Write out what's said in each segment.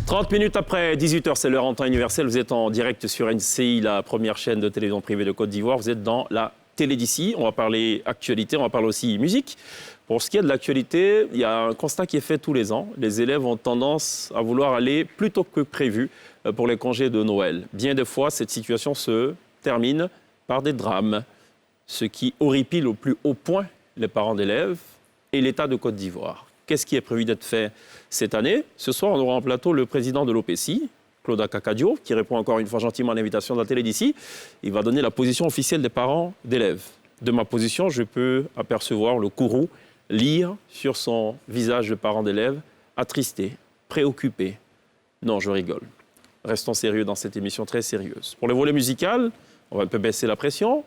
30 minutes après 18h, c'est l'heure en temps universel. Vous êtes en direct sur NCI, la première chaîne de télévision privée de Côte d'Ivoire. Vous êtes dans la télé d'ici. On va parler actualité, on va parler aussi musique. Pour ce qui est de l'actualité, il y a un constat qui est fait tous les ans. Les élèves ont tendance à vouloir aller plus tôt que prévu pour les congés de Noël. Bien des fois, cette situation se termine par des drames, ce qui horripile au plus haut point les parents d'élèves et l'État de Côte d'Ivoire. Qu'est-ce qui est prévu d'être fait cette année? Ce soir, on aura en plateau le président de l'OPECI, Claude Akakadio, qui répond encore une fois gentiment à l'invitation de la télé d'ici. Il va donner la position officielle des parents d'élèves. De ma position, je peux apercevoir le courroux lire sur son visage de parent d'élèves, attristé, préoccupé. Non, je rigole. Restons sérieux dans cette émission très sérieuse. Pour le volet musical, on va un peu baisser la pression,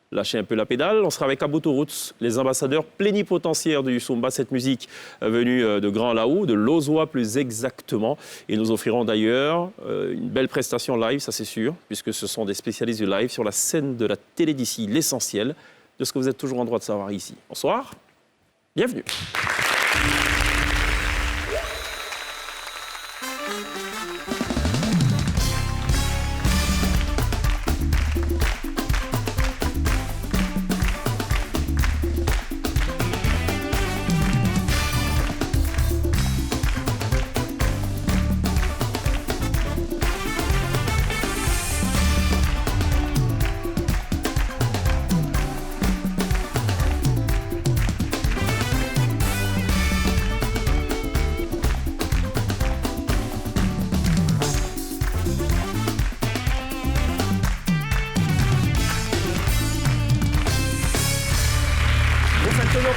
lâcher un peu la pédale. On sera avec Aboutou Roots, les ambassadeurs plénipotentiaires du Sumba, cette musique venue de Grand Laou, de Lozoa plus exactement. Et nous offrirons d'ailleurs une belle prestation live, ça c'est sûr, puisque ce sont des spécialistes du live sur la scène de la télé d'ici, l'essentiel de ce que vous êtes toujours en droit de savoir ici. Bonsoir, bienvenue.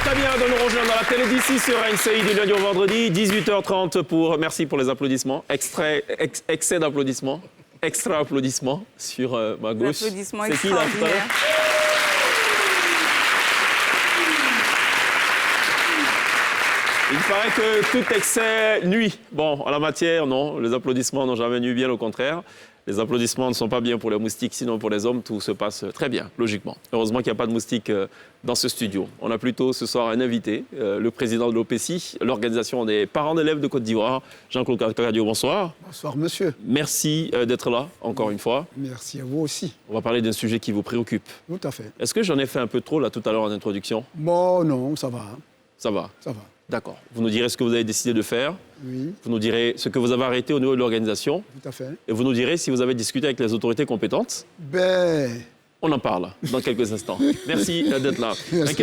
Très bien de nous rejoindre dans la télé d'ici sur NCI du lundi au vendredi, 18h30 pour... Merci pour les applaudissements, excès d'applaudissements, extra applaudissements sur ma gauche. Applaudissements c'est qui là? Il paraît que tout excès nuit. Bon, en la matière, non, les applaudissements n'ont jamais nuit, bien au contraire. Les applaudissements ne sont pas bien pour les moustiques, sinon pour les hommes, tout se passe très bien, logiquement. Heureusement qu'il n'y a pas de moustiques dans ce studio. On a plutôt ce soir un invité, le président de l'OPECI, l'organisation des parents d'élèves de Côte d'Ivoire, Jean-Claude Akakadio, bonsoir. Bonsoir, monsieur. Merci d'être là, encore une fois. Merci à vous aussi. On va parler d'un sujet qui vous préoccupe. Tout à fait. Est-ce que j'en ai fait un peu trop, là, tout à l'heure, en introduction? Bon, non, ça va. Ça va? Ça va. D'accord. Vous nous direz ce que vous avez décidé de faire. Oui. Vous nous direz ce que vous avez arrêté au niveau de l'organisation. Tout à fait. Et vous nous direz si vous avez discuté avec les autorités compétentes. Ben... On en parle dans quelques instants. Merci d'être là.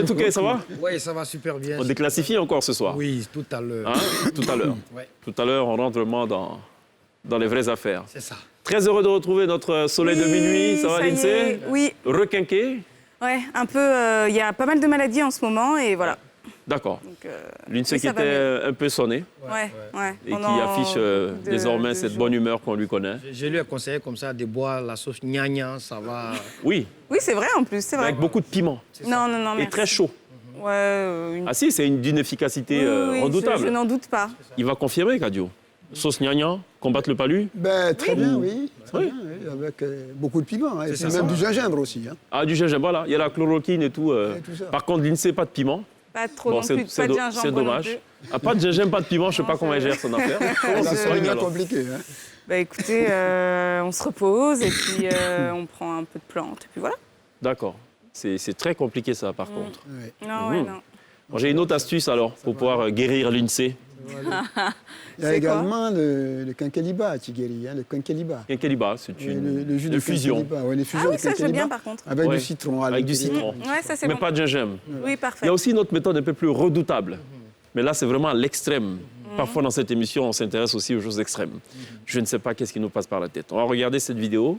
Touquet, ça va? Oui, ça va super bien. On déclassifie encore ce soir? Oui, tout à l'heure. Hein? Tout à l'heure. Ouais. Tout à l'heure, on rentre vraiment dans les vraies affaires. C'est ça. Très heureux de retrouver notre soleil de minuit. Ça va, Lindsay? Oui. Requinqué? Ouais, un peu. Il y a pas mal de maladies en ce moment et voilà. D'accord. Lindsay oui, qui était un peu sonné Ouais. et qui affiche désormais cette bonne humeur qu'on lui connaît. Je lui ai conseillé comme ça de boire la sauce gnagna, ça va. Oui, Oui, c'est vrai en plus, c'est vrai. avec beaucoup de piment Non, et merci. très chaud. Ouais. Ah si, c'est d'une efficacité Oui, redoutable. je n'en doute pas. Il va confirmer, Kadio. Sauce gnagna, combattre le palu. Ben, très bien, oui. Très Oui. bien, oui, avec beaucoup de piment. Hein, et puis ça, même du gingembre aussi. Hein. Ah, du gingembre, voilà. Il y a la chloroquine et tout. tout ça. Par contre, Lindsay, pas de piment. Pas trop non plus, pas de gingembre c'est non dommage. plus. Ah, pas de gingembre, pas de piment, je ne sais pas comment elle gère son affaire. Comment Ça se serait soigne, bien alors? compliqué. Hein. Bah écoutez, on se repose et puis on prend un peu de plantes et puis voilà. D'accord. C'est très compliqué ça, par contre. Oui. Non, ouais, non. Bon, j'ai une autre astuce alors pour pouvoir guérir Lindsay. Il y a également le quinqueliba, Tigeri, hein, le quinqueliba. Quinqueliba, c'est Oui, une le jus de de fusion. quinqueliba, ouais, les Ah fusions oui, de ça j'aime quinqueliba bien par contre. avec Ouais. du citron. Avec du l'intérieur. citron. Ouais, ça c'est Mais bon. pas de gingembre. Oui, Il parfait. y a aussi une autre méthode un peu plus redoutable. Mais là, c'est vraiment à l'extrême. Parfois, dans cette émission, on s'intéresse aussi aux choses extrêmes. Je ne sais pas qu'est-ce qui nous passe par la tête. On va regarder cette vidéo.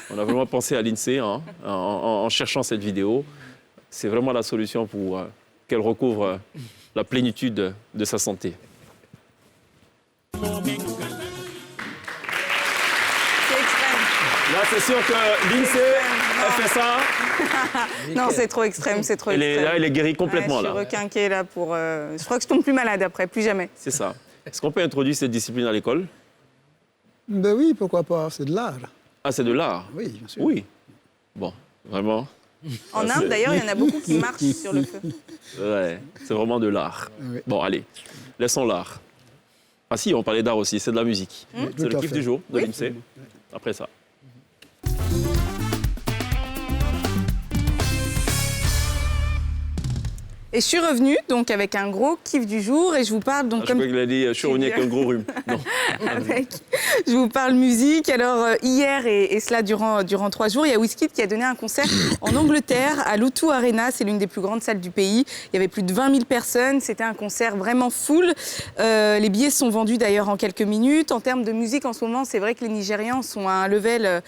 On a vraiment pensé à Lindsay hein, en cherchant cette vidéo. C'est vraiment la solution pour qu'elle recouvre la plénitude de sa santé. C'est extrême. Là, c'est sûr que Lindsay a fait ça. Non, c'est trop extrême, c'est trop Elle extrême. est là, elle est guérie complètement. Ouais, je suis Là. requinquée là pour... Je crois que je tombe plus malade après, plus jamais. C'est ça. Est-ce qu'on peut introduire cette discipline à l'école? Ben oui, pourquoi pas, c'est de l'art. Ah, c'est de l'art? Oui, bien sûr. Oui. Bon, vraiment. En Inde, d'ailleurs, il y en a beaucoup qui marchent sur le feu. Ouais, c'est vraiment de l'art. Oui. Bon, allez, laissons l'art. Ah si, on parlait d'art aussi, c'est de la musique. C'est le Tout à kiff fait. du jour de Oui. l'INSEE. Après ça. Et je suis revenue donc avec un gros kiff du jour et je vous parle donc Je crois qu'il a dit, je suis revenu avec un gros rhume. Non. je vous parle musique. Alors hier et cela durant 3 jours, il y a Wizkid qui a donné un concert en Angleterre à l'O2 Arena. C'est l'une des plus grandes salles du pays. Il y avait plus de 20 000 personnes. C'était un concert vraiment full. Les billets sont vendus d'ailleurs en quelques minutes. En termes de musique en ce moment, c'est vrai que les Nigérians sont à un level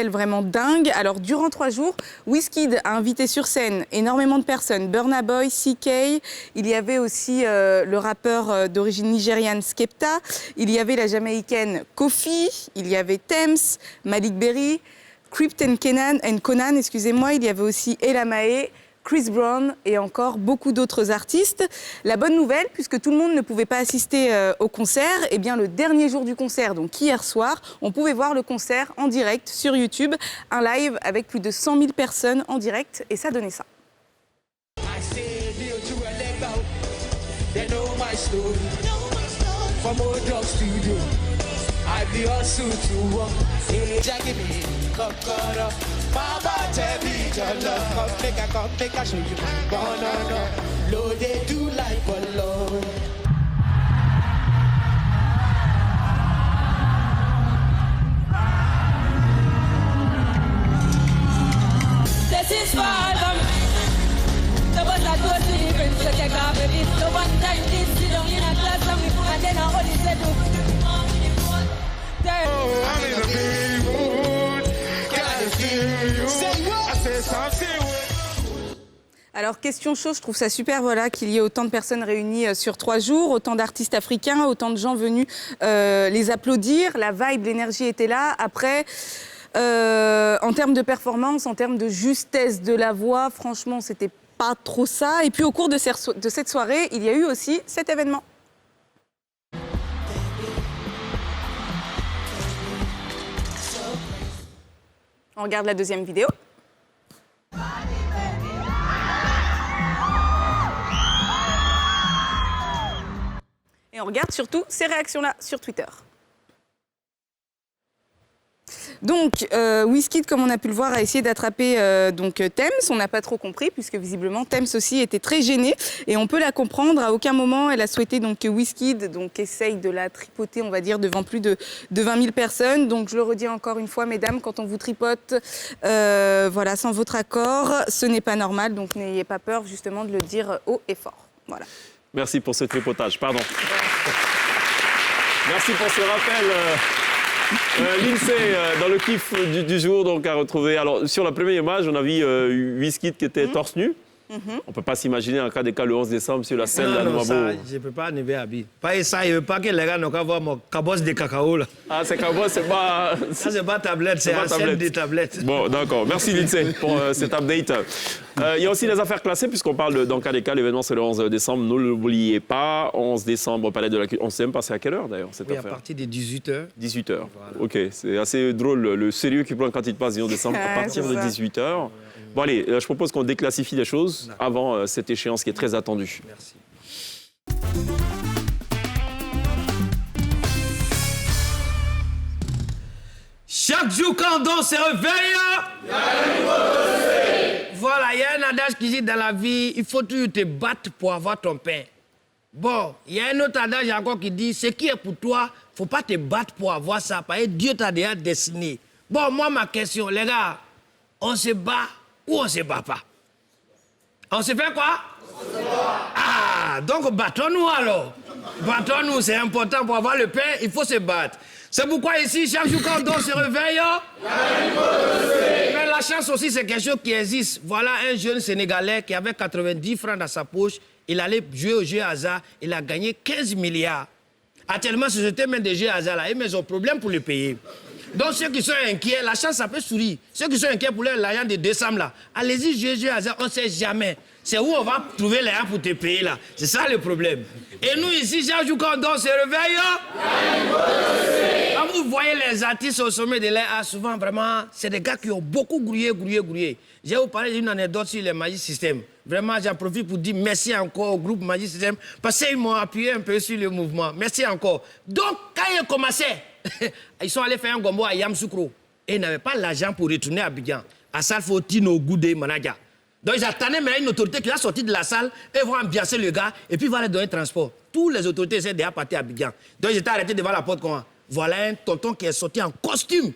vraiment dingue. Alors durant 3 jours, Wizkid a invité sur scène énormément de personnes. Burna Boy, CK, il y avait aussi le rappeur d'origine nigériane Skepta, il y avait la Jamaïcaine Kofi, il y avait Thames, Malik Berry, Crypt Conan, excusez-moi, il y avait aussi Ella Mae, Chris Brown et encore beaucoup d'autres artistes. La bonne nouvelle, puisque tout le monde ne pouvait pas assister au concert, eh bien le dernier jour du concert, donc hier soir, on pouvait voir le concert en direct sur YouTube, un live avec plus de 100 000 personnes en direct et ça donnait ça. They know my story. From old dog studio, I be hustle to work. Hey, Jackie me, Kokoro. Baba tell me your love. Come make I show you. No. Load they do like a load. This is for the ones that go to the friends to take off a bit. The one time this sit down in a class and then I only said to I'm in a big mood. Gotta feel you. I said something. Alors, question chaude, je trouve ça super qu'il y ait autant de personnes réunies sur 3 jours, autant d'artistes africains, autant de gens venus les applaudir. La vibe, l'énergie était là. Après, en termes de performance, en termes de justesse de la voix, franchement, c'était pas trop ça. Et puis, au cours de cette soirée, il y a eu aussi cet événement. On regarde la deuxième vidéo. Et on regarde surtout ces réactions-là sur Twitter. Donc, Wizkid, comme on a pu le voir, a essayé d'attraper Thames. On n'a pas trop compris, puisque visiblement, Thames aussi était très gênée. Et on peut la comprendre. À aucun moment, elle a souhaité que Wizkid essaye de la tripoter, on va dire, devant plus de 20 000 personnes. Donc, je le redis encore une fois, mesdames, quand on vous tripote, sans votre accord, ce n'est pas normal. Donc, n'ayez pas peur, justement, de le dire haut et fort. Voilà. Merci pour ce tripotage, pardon. Merci pour ce rappel. L'INSEE, dans le kiff du jour, donc à retrouver. Alors, sur la première image, on a vu Wizkid qui était torse nu. On ne peut pas s'imaginer en cas de cas le 11 décembre sur la scène de Non, ça, Nouveau. je ne peux pas enlever habit. Pas ça, je veux pas que les gars n'ont qu'à voir mon cabosse de cacao là. Ah, c'est cabot, c'est pas... Ça, c'est pas tablette, c'est pas la scène tablette. des tablettes. Bon, d'accord. Merci l'INSEE pour cet update. Il y a aussi les affaires classées, puisqu'on parle dans KDK, l'événement c'est le 11 décembre. Ne l'oubliez pas, 11 décembre, au Palais de la Culture. On sait même pas c'est à quelle heure d'ailleurs cette Oui, à affaire. partir de 18h. 18h. Voilà. Ok, c'est assez drôle le sérieux qui prend quand il passe 11 décembre à partir de c'est ça. 18h. Bon allez, je propose qu'on déclassifie les choses avant cette échéance qui est très attendue. Merci. Chaque jour quand on se réveille, voilà, il y a un adage qui dit dans la vie, il faut toujours te battre pour avoir ton pain. Bon, il y a un autre adage encore qui dit, ce qui est pour toi, il ne faut pas te battre pour avoir ça, parce que Dieu t'a déjà destiné. Bon, moi, ma question, les gars, on se bat ou on se bat pas? On se fait quoi? On se bat. Ah, donc battons-nous alors. Battons-nous, c'est important pour avoir le pain, il faut se battre. C'est pourquoi ici, chaque jour quand on se réveille, mais la chance aussi, c'est quelque chose qui existe. Voilà un jeune Sénégalais qui avait 90 francs dans sa poche. Il allait jouer au jeu hasard. Il a gagné 15 milliards. Actuellement, c'était même des jeux hasard là. Mais ils ont problème pour le payer. Donc, ceux qui sont inquiets, la chance, ça peut sourire. Ceux qui sont inquiets pour l'argent de décembre là, allez-y, jouer hasard, on ne sait jamais. C'est où on va trouver l'argent pour te payer là. C'est ça le problème. Et nous ici, chaque jour quand on se réveille, Quand vous voyez les artistes au sommet de l'air, souvent, vraiment, c'est des gars qui ont beaucoup grouillé. Je vais vous parler d'une anecdote sur les Magic System. Vraiment, j'en profite pour dire merci encore au groupe Magic System parce qu'ils m'ont appuyé un peu sur le mouvement. Merci encore. Donc, quand ils ont commencé, ils sont allés faire un gombo à Yamoussoukro. Et ils n'avaient pas l'argent pour retourner à Abidjan. À Salfotino Goudé Managa. Donc, ils attendaient mais une autorité qui va sortir de la salle et vont ambiancer le gars et puis va leur donner transport. Toutes les autorités essaient déjà partir à Abidjan. Donc, ils étaient arrêtés devant la porte comment? Voilà un tonton qui est sorti en costume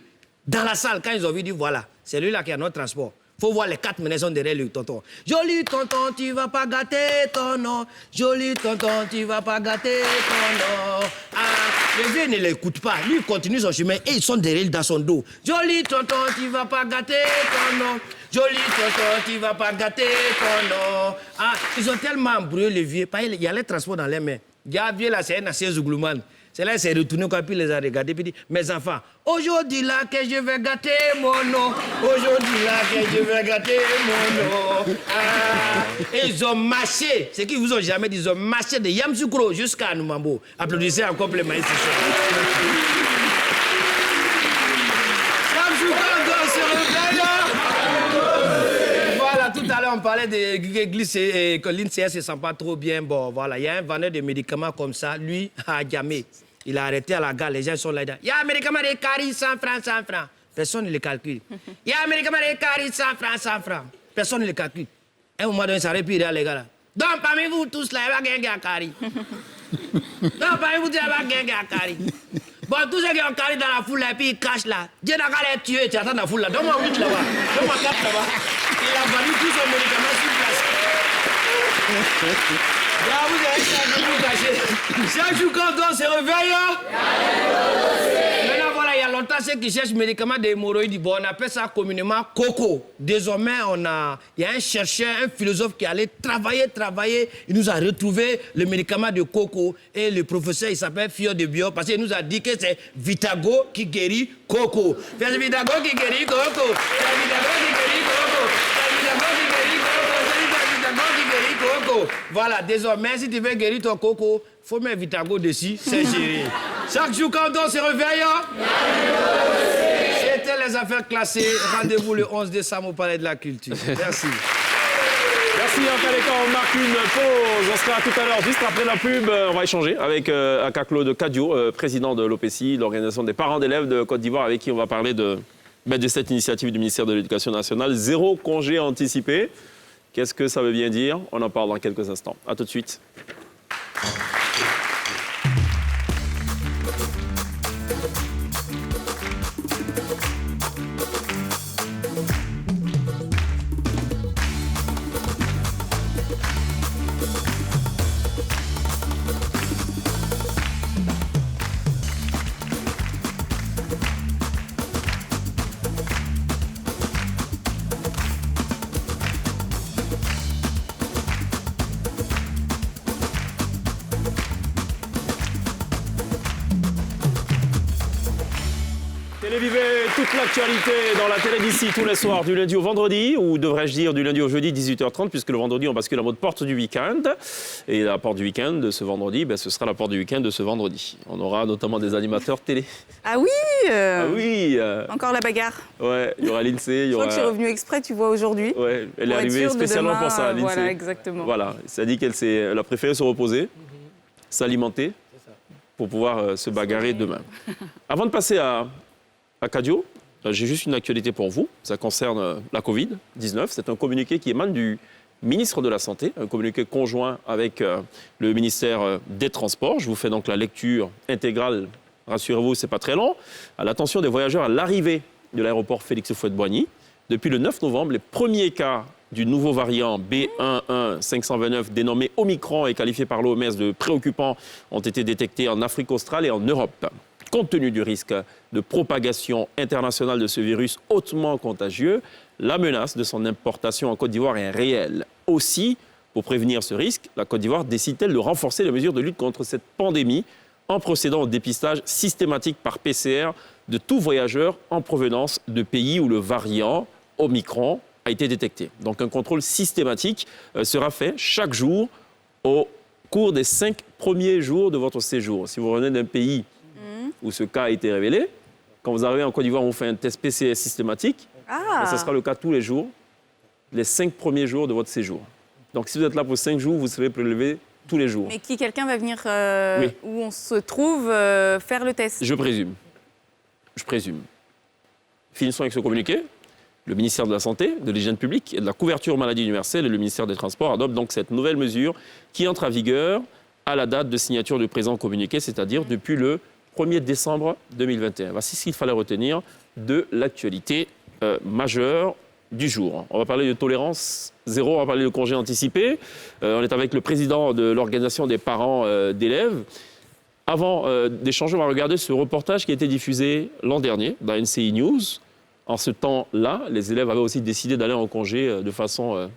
dans la salle. Quand ils ont vu, dit voilà, c'est lui là qui a notre transport. Faut voir les 4 maisons derrière le tonton. Joli tonton, tu vas pas gâter ton nom. Joli tonton, tu vas pas gâter ton nom. Ah, le vieux ne l'écoute pas. Lui, il continue son chemin et ils sont derrière dans son dos. Joli tonton, tu vas pas gâter ton nom. Joli tonton, tu vas pas gâter ton nom. Ah, ils ont tellement embrouillé le vieux. Il y a les transports dans les mains. Il y a vieux là, c'est un ancien Zouglouman. C'est là qu'il s'est retourné, puis il les a regardés, puis il dit, mes enfants, aujourd'hui là que je vais gâter mon nom, aujourd'hui là que je vais gâter mon nom. Ah. Et ils ont marché, c'est qu'ils vous ont jamais dit, ils ont marché de Yamoussoukro jusqu'à Noumambo. Applaudissez encore pour les maïs. Voilà, tout à l'heure on parlait de glisser et que l'INCS ne sent pas trop bien. Bon, voilà, il y a un vendeur de médicaments comme ça, lui, à Djamé. Il a arrêté à la gare, les gens sont là. Il y a un médicament de carie, 100 francs, 100 francs. Personne ne le calcule. Il y a un médicament de carie, 100 francs, 100 francs. Personne ne le calcule. À un moment donné, ça répire, les gars là. Donc, parmi vous tous là, il va gagner à carie. Donc, parmi vous tous, il va gagner à carie. Bon, tous ceux qui ont carie dans la foule là, et puis ils cachent là. Dieu n'a qu'à les tuer, tu attends dans la foule là. Donne-moi 8 là-bas. Donne-moi 4 là-bas. Il a vendu tout son médicament sur place. Là, vous avez ça, vous cachez. Chaque jour, quand on se réveille, maintenant, voilà, il y a longtemps, ceux qui cherchent médicaments d'hémorroïdes, bon, on appelle ça communément coco. Désormais, il y a un chercheur, un philosophe qui allait travailler. Il nous a retrouvé le médicament de coco. Et le professeur, il s'appelle Fio de Bio, parce qu'il nous a dit que c'est Vitago qui guérit coco. C'est Vitago qui guérit coco. C'est Vitago qui guérit coco. C'est Vitago qui guérit coco. C'est Vitago qui guérit coco. Voilà, désormais, si tu veux guérir ton coco, il faut mettre Vitago dessus, c'est géré. Chaque jour, quand on se réveille, c'était les affaires classées. Rendez-vous le 11 décembre au Palais de la Culture. Merci. Merci, on marque une pause. On sera tout à l'heure, juste après la pub. On va échanger avec Aka Claude Kadio, président de l'OPCI, l'Organisation des parents d'élèves de Côte d'Ivoire, avec qui on va parler de cette initiative du ministère de l'Éducation nationale. 0 congé anticipé. Qu'est-ce que ça veut bien dire? On en parle dans quelques instants. À tout de suite. Télévivez toute l'actualité dans la télé d'ici tous les soirs, du lundi au vendredi, ou devrais-je dire du lundi au jeudi, 18h30, puisque le vendredi, on bascule en mode porte du week-end. Et la porte du week-end de ce vendredi, ce sera la porte du week-end de ce vendredi. On aura notamment des animateurs télé. Ah oui Ah oui Encore la bagarre. Ouais, il y aura l'INSEE. Je crois que je suis revenue exprès, tu vois, aujourd'hui. Ouais, elle est arrivée spécialement pour ça, l'INSEE. Voilà, exactement. Voilà, ça dit qu'elle a préféré se reposer, s'alimenter, pour pouvoir se bagarrer demain. Avant de passer à Kadio, j'ai juste une actualité pour vous. Ça concerne la Covid-19. C'est un communiqué qui émane du ministre de la Santé, un communiqué conjoint avec le ministère des Transports. Je vous fais donc la lecture intégrale. Rassurez-vous, ce n'est pas très long. À l'attention des voyageurs à l'arrivée de l'aéroport Félix Houphouët-Boigny. Depuis le 9 novembre, les premiers cas du nouveau variant B11529, dénommé Omicron et qualifié par l'OMS de préoccupant, ont été détectés en Afrique australe et en Europe. Compte tenu du risque de propagation internationale de ce virus hautement contagieux, la menace de son importation en Côte d'Ivoire est réelle. Aussi, pour prévenir ce risque, la Côte d'Ivoire décide-t-elle de renforcer les mesures de lutte contre cette pandémie en procédant au dépistage systématique par PCR de tout voyageur en provenance de pays où le variant Omicron a été détecté. Donc un contrôle systématique sera fait chaque jour au cours des 5 premiers jours de votre séjour. Si vous revenez d'un pays où ce cas a été révélé. Quand vous arrivez en Côte d'Ivoire, on vous fait un test PCR systématique. Ah. Et ce sera le cas tous les jours, les 5 premiers jours de votre séjour. Donc si vous êtes là pour 5 jours, vous serez prélevé tous les jours. Mais quelqu'un va venir Oui. où on se trouve faire le test? Je présume. Finissons avec ce communiqué. Le ministère de la Santé, de l'Hygiène publique et de la couverture maladie universelle et le ministère des Transports adoptent donc cette nouvelle mesure qui entre en vigueur à la date de signature du présent communiqué, c'est-à-dire depuis le 1er décembre 2021. Voici ce qu'il fallait retenir de l'actualité majeure du jour. On va parler de tolérance zéro, on va parler de congé anticipé. On est avec le président de l'organisation des parents d'élèves. Avant d'échanger, on va regarder ce reportage qui a été diffusé l'an dernier dans NCI News. En ce temps-là, les élèves avaient aussi décidé d'aller en congé de façon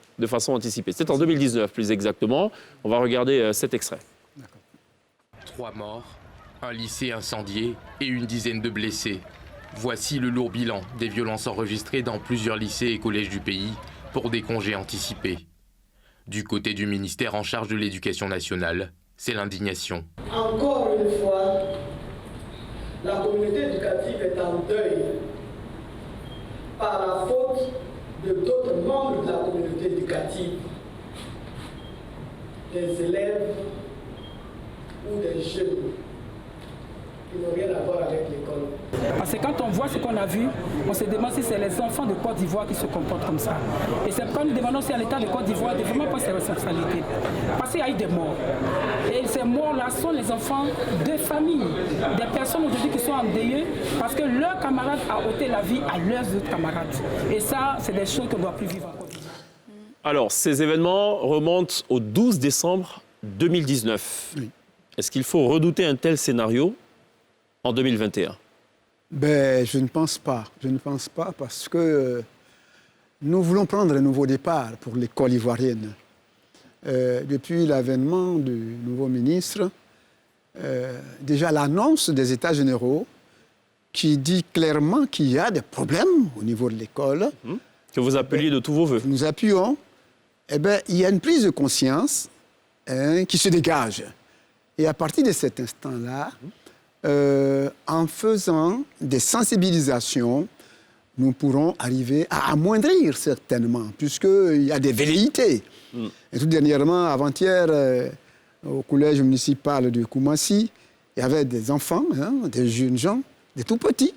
anticipée. C'était en 2019, plus exactement. On va regarder cet extrait. 3 morts, un lycée incendié et une dizaine de blessés. Voici le lourd bilan des violences enregistrées dans plusieurs lycées et collèges du pays pour des congés anticipés. Du côté du ministère en charge de l'Éducation nationale, c'est l'indignation. Encore une fois, la communauté éducative est en deuil par la faute de d'autres membres de la communauté éducative, des élèves ou des jeunes qui n'ont rien à voir avec l'école. Parce que quand on voit ce qu'on a vu, on se demande si c'est les enfants de Côte d'Ivoire qui se comportent comme ça. Et c'est pourquoi nous demandons aussi à l'État de Côte d'Ivoire de vraiment prendre ses responsabilités. Parce qu'il y a eu des morts. Et ces morts-là sont les enfants de familles, des personnes aujourd'hui qui sont endeuillées parce que leurs camarades ont ôté la vie à leurs autres camarades. Et ça, c'est des choses qu'on ne doit plus vivre en Côte d'Ivoire. Alors, ces événements remontent au 12 décembre 2019. Oui. Est-ce qu'il faut redouter un tel scénario en 2021? Je ne pense pas. Je ne pense pas parce que nous voulons prendre un nouveau départ pour l'école ivoirienne. Depuis l'avènement du nouveau ministre, déjà l'annonce des États généraux qui dit clairement qu'il y a des problèmes au niveau de l'école. Que vous appeliez de tous vos voeux. Nous appuyons. Il y a une prise de conscience qui se dégage. Et à partir de cet instant-là, en faisant des sensibilisations, nous pourrons arriver à amoindrir certainement, puisqu'il y a des velléités. Et tout dernièrement, avant-hier, au collège municipal de Koumassi, il y avait des enfants, des jeunes gens, des tout petits,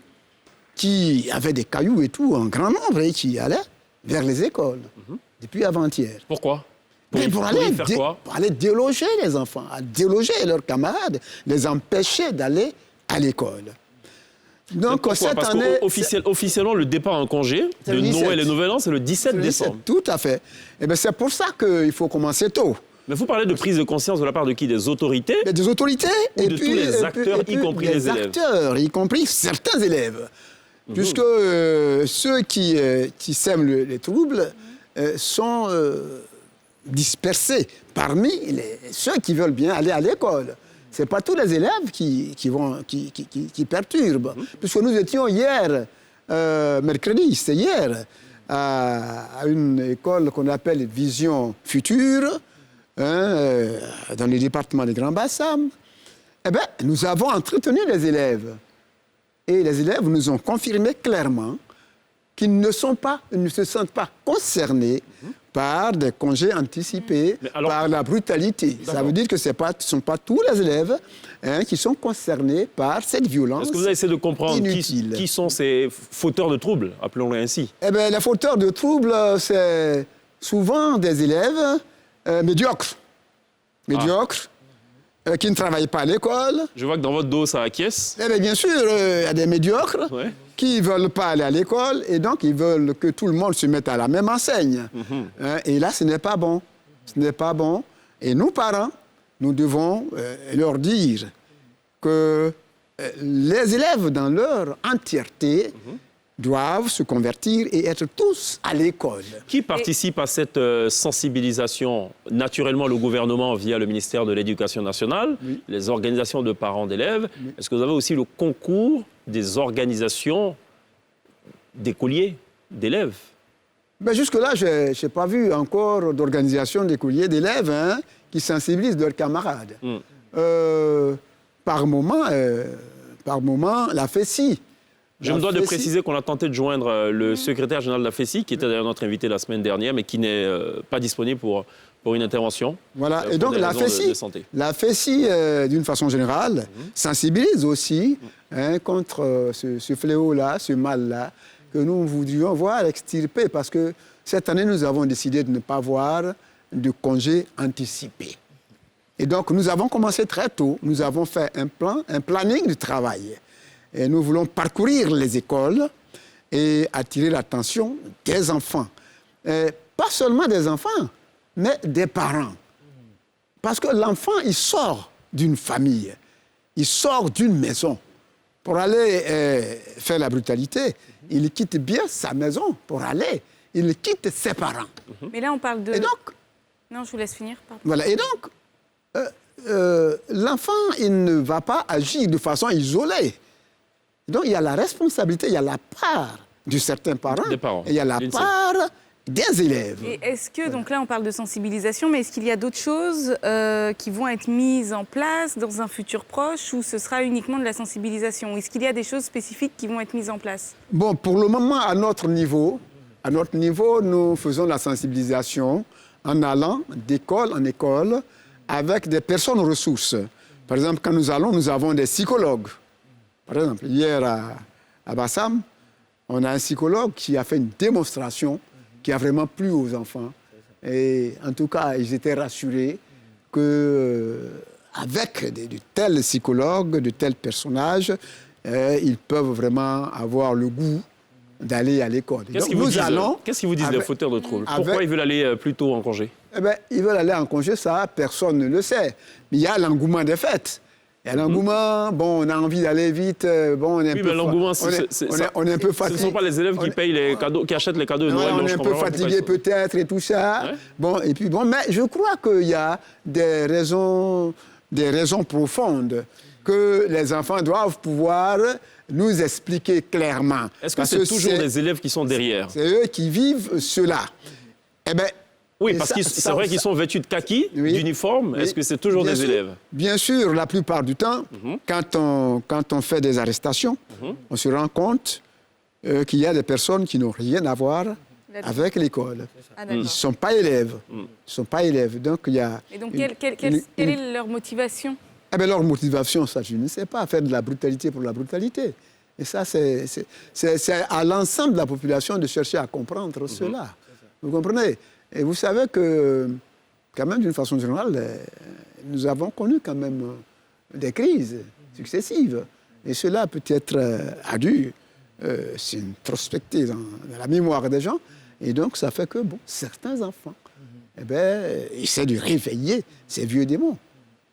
qui avaient des cailloux et tout, en grand nombre, et qui allaient vers les écoles, depuis avant-hier. Pourquoi? Pour aller déloger les enfants, à déloger leurs camarades, les empêcher d'aller à l'école. Donc, cette Parce année... officiellement, le départ en congé de Noël et Nouvel An, c'est le 17 décembre. Tout à fait. C'est pour ça qu'il faut commencer tôt. Mais vous parlez de prise de conscience de la part de qui? Des autorités? Des autorités et de tous les acteurs, y compris les élèves. Acteurs, y compris certains élèves. Puisque ceux qui sèment les troubles sont dispersés parmi ceux qui veulent bien aller à l'école. Ce n'est pas tous les élèves qui perturbent. Puisque nous étions hier, mercredi, c'était hier, à une école qu'on appelle Vision Future, dans le département de Grand Bassam. Nous avons entretenu les élèves. Et les élèves nous ont confirmé clairement qu'ils ne se sentent pas concernés par des congés anticipés, par la brutalité. Ça veut dire que ce ne sont pas tous les élèves qui sont concernés par cette violence. Est-ce que vous avez essayé de comprendre qui sont ces fauteurs de troubles, appelons-les ainsi? Les fauteurs de troubles, c'est souvent des élèves médiocres. Qui ne travaillent pas à l'école. Je vois que dans votre dos, ça acquiesce. Bien sûr, il y a des médiocres qui ne veulent pas aller à l'école et donc ils veulent que tout le monde se mette à la même enseigne. Et là, ce n'est pas bon. Ce n'est pas bon. Et nous, parents, nous devons leur dire que les élèves, dans leur entièreté, doivent se convertir et être tous à l'école. Qui participe à cette sensibilisation? Naturellement, le gouvernement via le ministère de l'Éducation nationale, les organisations de parents d'élèves. Est-ce que vous avez aussi le concours des organisations d'écoliers, d'élèves? Jusque-là, je n'ai pas vu encore d'organisation d'écoliers, d'élèves qui sensibilisent leurs camarades. Par moment, par moment, la FESI. Je me dois de préciser qu'on a tenté de joindre le secrétaire général de la FESI, qui était d'ailleurs notre invité la semaine dernière, mais qui n'est pas disponible pour une intervention. Voilà, et donc la FESI, d'une façon générale, sensibilise aussi contre ce fléau-là, ce mal-là, que nous voudrions voir extirper, parce que cette année, nous avons décidé de ne pas avoir de congés anticipés. Et donc, nous avons commencé très tôt, nous avons fait un planning de travail. Et nous voulons parcourir les écoles et attirer l'attention des enfants. Et pas seulement des enfants, mais des parents. Parce que l'enfant, il sort d'une famille, il sort d'une maison. Pour aller faire la brutalité, il quitte bien sa maison pour aller. Il quitte ses parents. Mais là, on parle de... Et donc... Non, je vous laisse finir. Pardon. Voilà, et donc, l'enfant, il ne va pas agir de façon isolée. Donc, il y a la responsabilité, il y a la part de certains parents, et il y a la part des élèves. Et est-ce que, donc là, on parle de sensibilisation, mais est-ce qu'il y a d'autres choses qui vont être mises en place dans un futur proche, ou ce sera uniquement de la sensibilisation? Est-ce qu'il y a des choses spécifiques qui vont être mises en place? Bon, pour le moment, à notre niveau, nous faisons la sensibilisation en allant d'école en école avec des personnes ressources. Par exemple, quand nous avons des psychologues. Par exemple, hier à Bassam, on a un psychologue qui a fait une démonstration qui a vraiment plu aux enfants. Et en tout cas, ils étaient rassurés qu'avec de tels psychologues, de tels personnages, ils peuvent vraiment avoir le goût d'aller à l'école. Qu'est-ce qu'ils vous disent les fauteurs de troubles? Pourquoi ils veulent aller plus tôt en congé? Ils veulent aller en congé, ça, personne ne le sait. Mais il y a l'engouement des fêtes. Il y a l'engouement, bon, on a envie d'aller vite, bon, on est un peu l'engouement, on est un peu fatigué. Ce ne sont pas les élèves qui payent les cadeaux, qui achètent les cadeaux de Noël. On est un peu fatigué peut-être et tout ça. Ouais. Bon, et puis bon, mais je crois qu'il y a des raisons profondes que les enfants doivent pouvoir nous expliquer clairement. Est-ce que c'est toujours des élèves qui sont derrière? C'est eux qui vivent cela. Eh bien, oui, parce que c'est vrai qu'ils sont vêtus de kaki, d'uniforme. Est-ce que c'est toujours des élèves? Bien sûr, la plupart du temps, quand on fait des arrestations, on se rend compte qu'il y a des personnes qui n'ont rien à voir avec l'école. Ils ne sont pas élèves. Ils sont pas élèves. Donc, il y a... Et donc, quelle est leur motivation? Eh bien, leur motivation, ça, je ne sais pas, faire de la brutalité pour la brutalité. Et ça, c'est à l'ensemble de la population de chercher à comprendre cela. Vous comprenez? Et vous savez que, quand même, d'une façon générale, nous avons connu quand même des crises successives. Et cela peut-être a dû s'introspecter dans la mémoire des gens. Et donc, ça fait que, bon, certains enfants, essaient de réveiller ces vieux démons.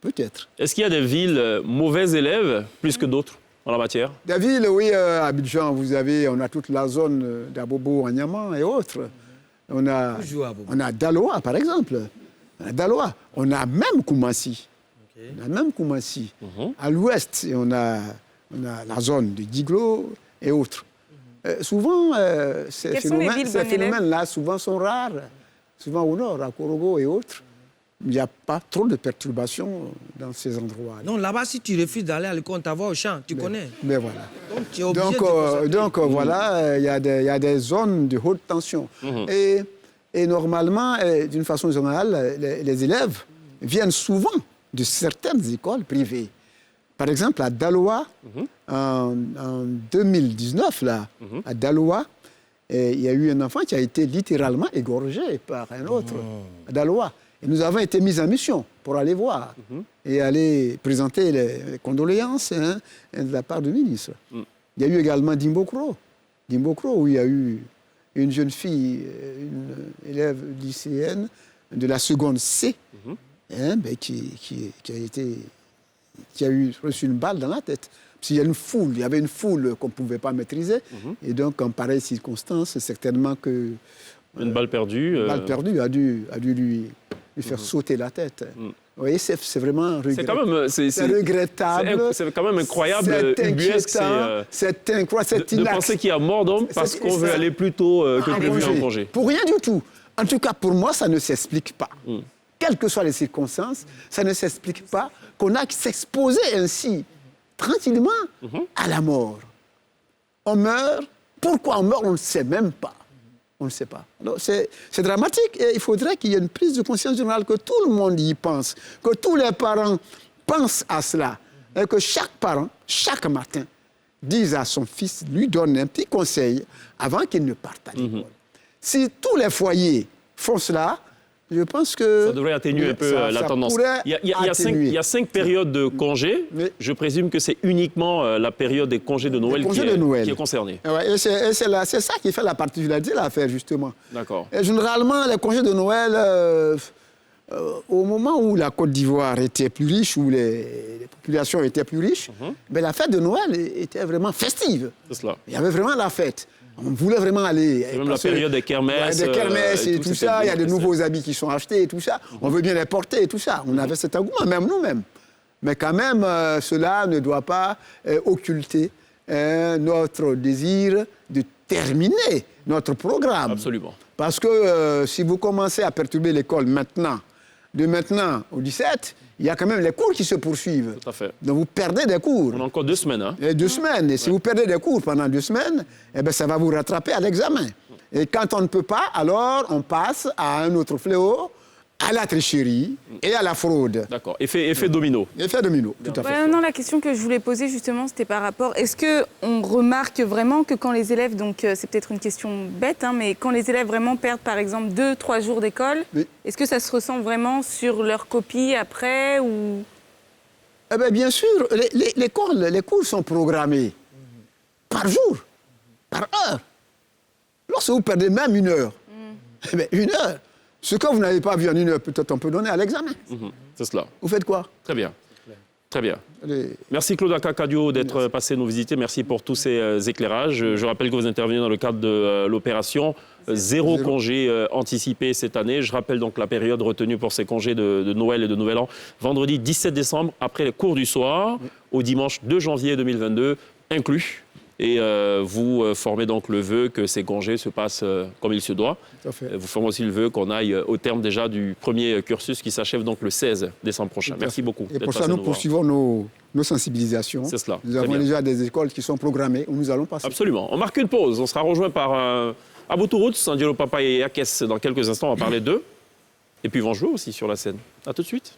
Peut-être. Est-ce qu'il y a des villes mauvais élèves plus que d'autres en la matière? Des villes, oui, à Abidjan, on a toute la zone d'Abobo, Anyama et autres. On a Daloa, par exemple. On a même Koumassi. On a même Koumassi. À l'ouest, on a la zone de Diglo et autres. Souvent, ces phénomènes-là souvent sont rares. Souvent au nord, à Korogo et autres. Il n'y a pas trop de perturbations dans ces endroits. Non, là-bas, si tu refuses d'aller à l'école, on t'envoie au champ, tu connais. Mais voilà. Donc, tu es obligé donc voilà, il y a des zones de haute tension. Et normalement, d'une façon générale, les élèves viennent souvent de certaines écoles privées. Par exemple, à Daloa, en 2019, là, à Daloa, il y a eu un enfant qui a été littéralement égorgé par un autre, à Daloa. Et nous avons été mis en mission pour aller voir et aller présenter les condoléances de la part du ministre. Il y a eu également Dimbokro, où il y a eu une jeune fille, une élève lycéenne de la seconde C, qui a reçu une balle dans la tête. Parce qu'il y avait une foule qu'on ne pouvait pas maîtriser. Et donc, en pareille circonstance, certainement que... Une balle perdue. Une balle perdue a dû lui faire sauter la tête. Vous voyez, c'est vraiment regrettable. C'est regrettable. C'est quand même incroyable, c'est incroyable. De penser qu'il y a mort d'homme parce qu'on veut aller plus tôt que prévu en congé. Pour rien du tout. En tout cas, pour moi, ça ne s'explique pas. Quelles que soient les circonstances, ça ne s'explique pas qu'on a s'exposer ainsi tranquillement à la mort. On meurt. Pourquoi on meurt, on ne sait même pas. On ne sait pas. Alors, c'est dramatique et il faudrait qu'il y ait une prise de conscience générale, que tout le monde y pense, que tous les parents pensent à cela et que chaque parent, chaque matin, dise à son fils, lui donne un petit conseil avant qu'il ne parte à l'école. Si tous les foyers font cela, je pense que... Ça devrait atténuer un peu la tendance. Il y a 5 périodes de congés. Mais je présume que c'est uniquement la période des congés de Noël qui est concernée. Ouais, et c'est ça qui fait la particularité de l'affaire, justement. D'accord. Et généralement, les congés de Noël, au moment où la Côte d'Ivoire était plus riche, où les populations étaient plus riches, ben, la fête de Noël était vraiment festive. C'est cela. Il y avait vraiment la fête. On voulait vraiment aller. C'est même la période des kermesses. Des kermesses et tout ça. Il y a de nouveaux habits qui sont achetés et tout ça. On veut bien les porter et tout ça. On avait cet engouement, même nous-mêmes. Mais quand même, cela ne doit pas occulter notre désir de terminer notre programme. Absolument. Parce que si vous commencez à perturber l'école maintenant, de maintenant au 17, il y a quand même les cours qui se poursuivent. Tout à fait. Donc vous perdez des cours. On a encore 2 semaines. Hein? Et 2 semaines. Et si vous perdez des cours pendant 2 semaines, eh bien, ça va vous rattraper à l'examen. Et quand on ne peut pas, alors on passe à un autre fléau, à la tricherie et à la fraude. D'accord. Effet domino. Effet domino, tout à fait. Ouais, non, la question que je voulais poser justement, c'était par rapport... Est-ce qu'on remarque vraiment que quand les élèves, donc c'est peut-être une question bête, hein, mais quand les élèves vraiment perdent par exemple 2-3 jours d'école, oui. Est-ce que ça se ressent vraiment sur leur copie après ou... Eh bien, bien sûr, les cours sont programmés par jour, par heure. Lorsque vous perdez même 1 heure, eh bien, 1 heure, ce que vous n'avez pas vu en 1 heure, peut-être on peut donner à l'examen. C'est cela. Vous faites quoi? Très bien. Très bien. Merci Claude Akakadio d'être passé nous visiter. Merci pour tous ces éclairages. Je rappelle que vous intervenez dans le cadre de l'opération Zéro congé anticipé cette année. Je rappelle donc la période retenue pour ces congés de Noël et de Nouvel An. Vendredi 17 décembre, après les cours du soir, au dimanche 2 janvier 2022, inclus. Et vous formez donc le vœu que ces congés se passent comme il se doit. Tout à fait. Vous formez aussi le vœu qu'on aille au terme déjà du premier cursus qui s'achève donc le 16 décembre prochain. Merci beaucoup. Et pour ça, nous poursuivons nos sensibilisations. C'est cela. Nous avons déjà des écoles qui sont programmées où nous allons passer. Absolument. On marque une pause. On sera rejoint par Abou Touroutes, Angelo Papa et Akes. Dans quelques instants, on va parler d'eux. Et puis ils vont jouer aussi sur la scène. À tout de suite.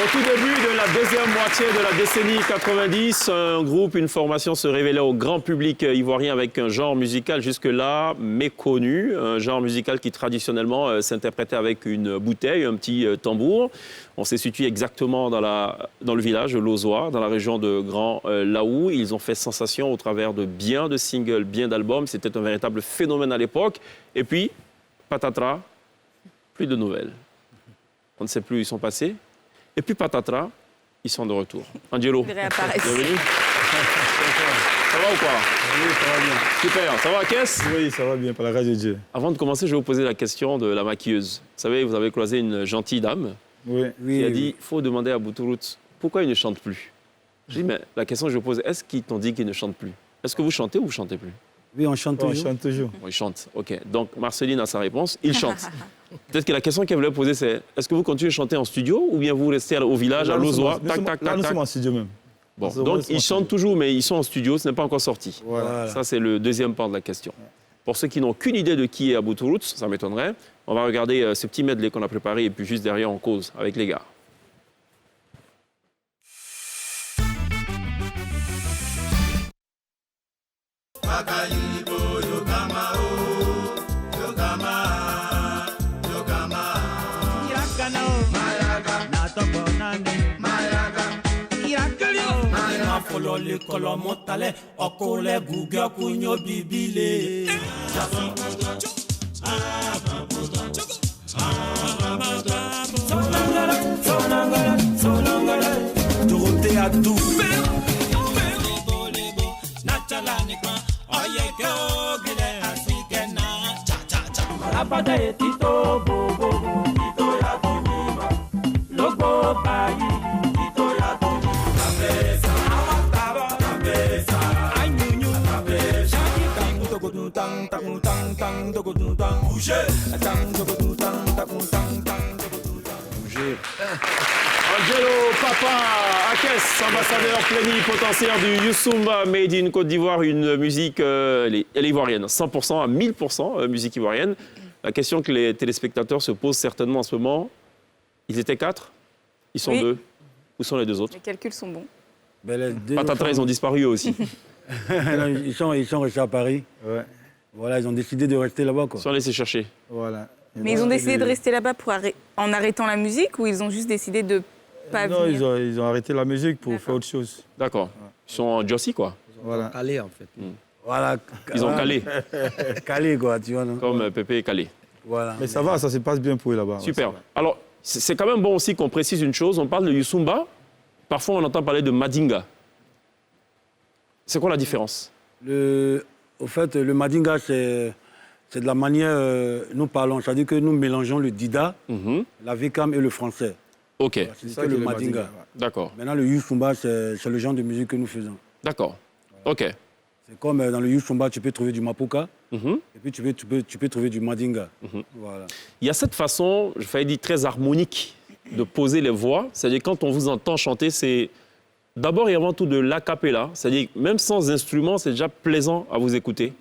Au tout début de la deuxième moitié de la décennie 90, un groupe, une formation se révélait au grand public ivoirien avec un genre musical jusque-là méconnu, un genre musical qui traditionnellement s'interprétait avec une bouteille, un petit tambour. On s'est situé exactement dans le village de Lozoa, dans la région de Grand Laou. Ils ont fait sensation au travers de bien de singles, bien d'albums. C'était un véritable phénomène à l'époque. Et puis, patatras, plus de nouvelles. On ne sait plus où ils sont passés. Et puis patatras, ils sont de retour. Angelo, bienvenue. Ça va ou quoi? Oui, ça va bien. Super. Ça va, Akes? Oui, ça va bien, par la grâce de Dieu. Avant de commencer, je vais vous poser la question de la maquilleuse. Vous savez, vous avez croisé une gentille dame qui a dit, il faut demander à Abou Touroutes, pourquoi il ne chante plus? J'ai dit, mais la question que je vous pose, est-ce qu'ils t'ont dit qu'ils ne chantent plus? Est-ce que vous chantez ou vous ne chantez plus? Oui, on chante toujours. On chante toujours. Bon, il chante, ok. Donc, Marceline a sa réponse, il chante. Peut-être que la question qu'elle voulait poser, c'est est-ce que vous continuez de chanter en studio ou bien vous restez au village, à Lozoa, Là, nous sommes en studio même. Bon, donc ils chantent toujours, mais ils sont en studio, ce n'est pas encore sorti. Voilà. Ça, c'est le deuxième part de la question. Pour ceux qui n'ont aucune idée de qui est Abou Touroutes, ça m'étonnerait, on va regarder ce petit medley qu'on a préparé et puis juste derrière, on cause avec les gars. Folole kolomo tale okole guga kunyo bibile apata ye tito bobo tito ya tunima logo bai tito ya tunima kabeza awataba kabeza anyunyu kabeza tang dogo tang tang tang tang dogo tang bouger tang dogo tang tang tang tang dogo tang bouger. Angelo Papa Akes, ambassadeur plénipotentiaire du Youssumba Made in Côte d'Ivoire, une musique elle est ivoirienne, 100% à 1000% musique ivoirienne. La question que les téléspectateurs se posent certainement en ce moment, ils étaient 4, ils sont 2. Où sont les 2 autres? Les calculs sont bons. Ben, les 2 Patatra, ils ont disparu eux aussi. Non, ils sont restés à Paris. Ouais. Voilà, ils ont décidé de rester là-bas. Ils sont laissés chercher. Voilà. Mais ils ont décidé de rester là-bas en arrêtant la musique ou ils ont juste décidé de pas non, venir? ils ont arrêté la musique pour faire autre chose. D'accord. Ils sont en Jossi, quoi. Voilà. Calé, en fait. Voilà. Ils ont calé. Calé, quoi, tu vois. Non? Comme Pépé est calé. Voilà. Mais ça va, ça se passe bien pour eux là-bas. Super. Ouais, Alors, c'est quand même bon aussi qu'on précise une chose. On parle de Youssumba. Parfois, on entend parler de Madinga. C'est quoi la différence? Au fait, le Madinga, c'est de la manière nous parlons. C'est-à-dire que nous mélangeons le Dida, la Vekam et le français. Ok. Voilà, c'est ça que le Madinga. D'accord. Maintenant, le Youssumba, c'est le genre de musique que nous faisons. D'accord. Ok. C'est comme dans le Youssumba, tu peux trouver du Mapuka, et puis tu peux trouver du Madinga. Voilà. Il y a cette façon, je failli dire très harmonique, de poser les voix. C'est-à-dire quand on vous entend chanter, c'est d'abord et avant tout de l'acapella. C'est-à-dire même sans instrument, c'est déjà plaisant à vous écouter.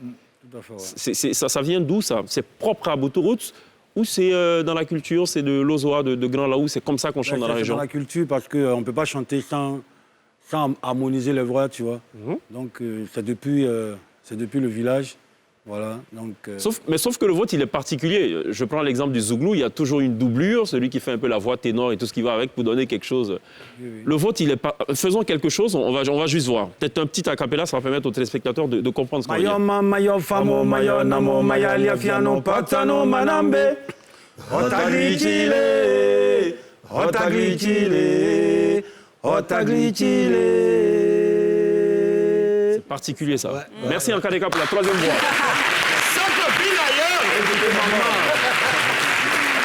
Tout à fait, ouais. Ça vient d'où ça? C'est propre à Boutou Roots ou c'est dans la culture, c'est de l'Ozoa, de Grand Laou, c'est comme ça qu'on chante dans la région? C'est dans la culture parce qu'on ne peut pas chanter sans harmoniser les voix, tu vois. Donc c'est depuis le village. Voilà. Donc, Sauf que le vôtre, il est particulier. Je prends l'exemple du Zouglou, il y a toujours une doublure, celui qui fait un peu la voix ténor et tout ce qui va avec pour donner quelque chose. oui. Le vôtre, il est pas... Faisons quelque chose, on va juste voir. Peut-être un petit acapella, ça va permettre aux téléspectateurs de comprendre ce qu'on dit. Mayo famo mayo namo maya liafiano patano manambe otaglichile C'est particulier ça. Ouais. Merci Nkadeka pour la 3e voix. Sans copine ailleurs.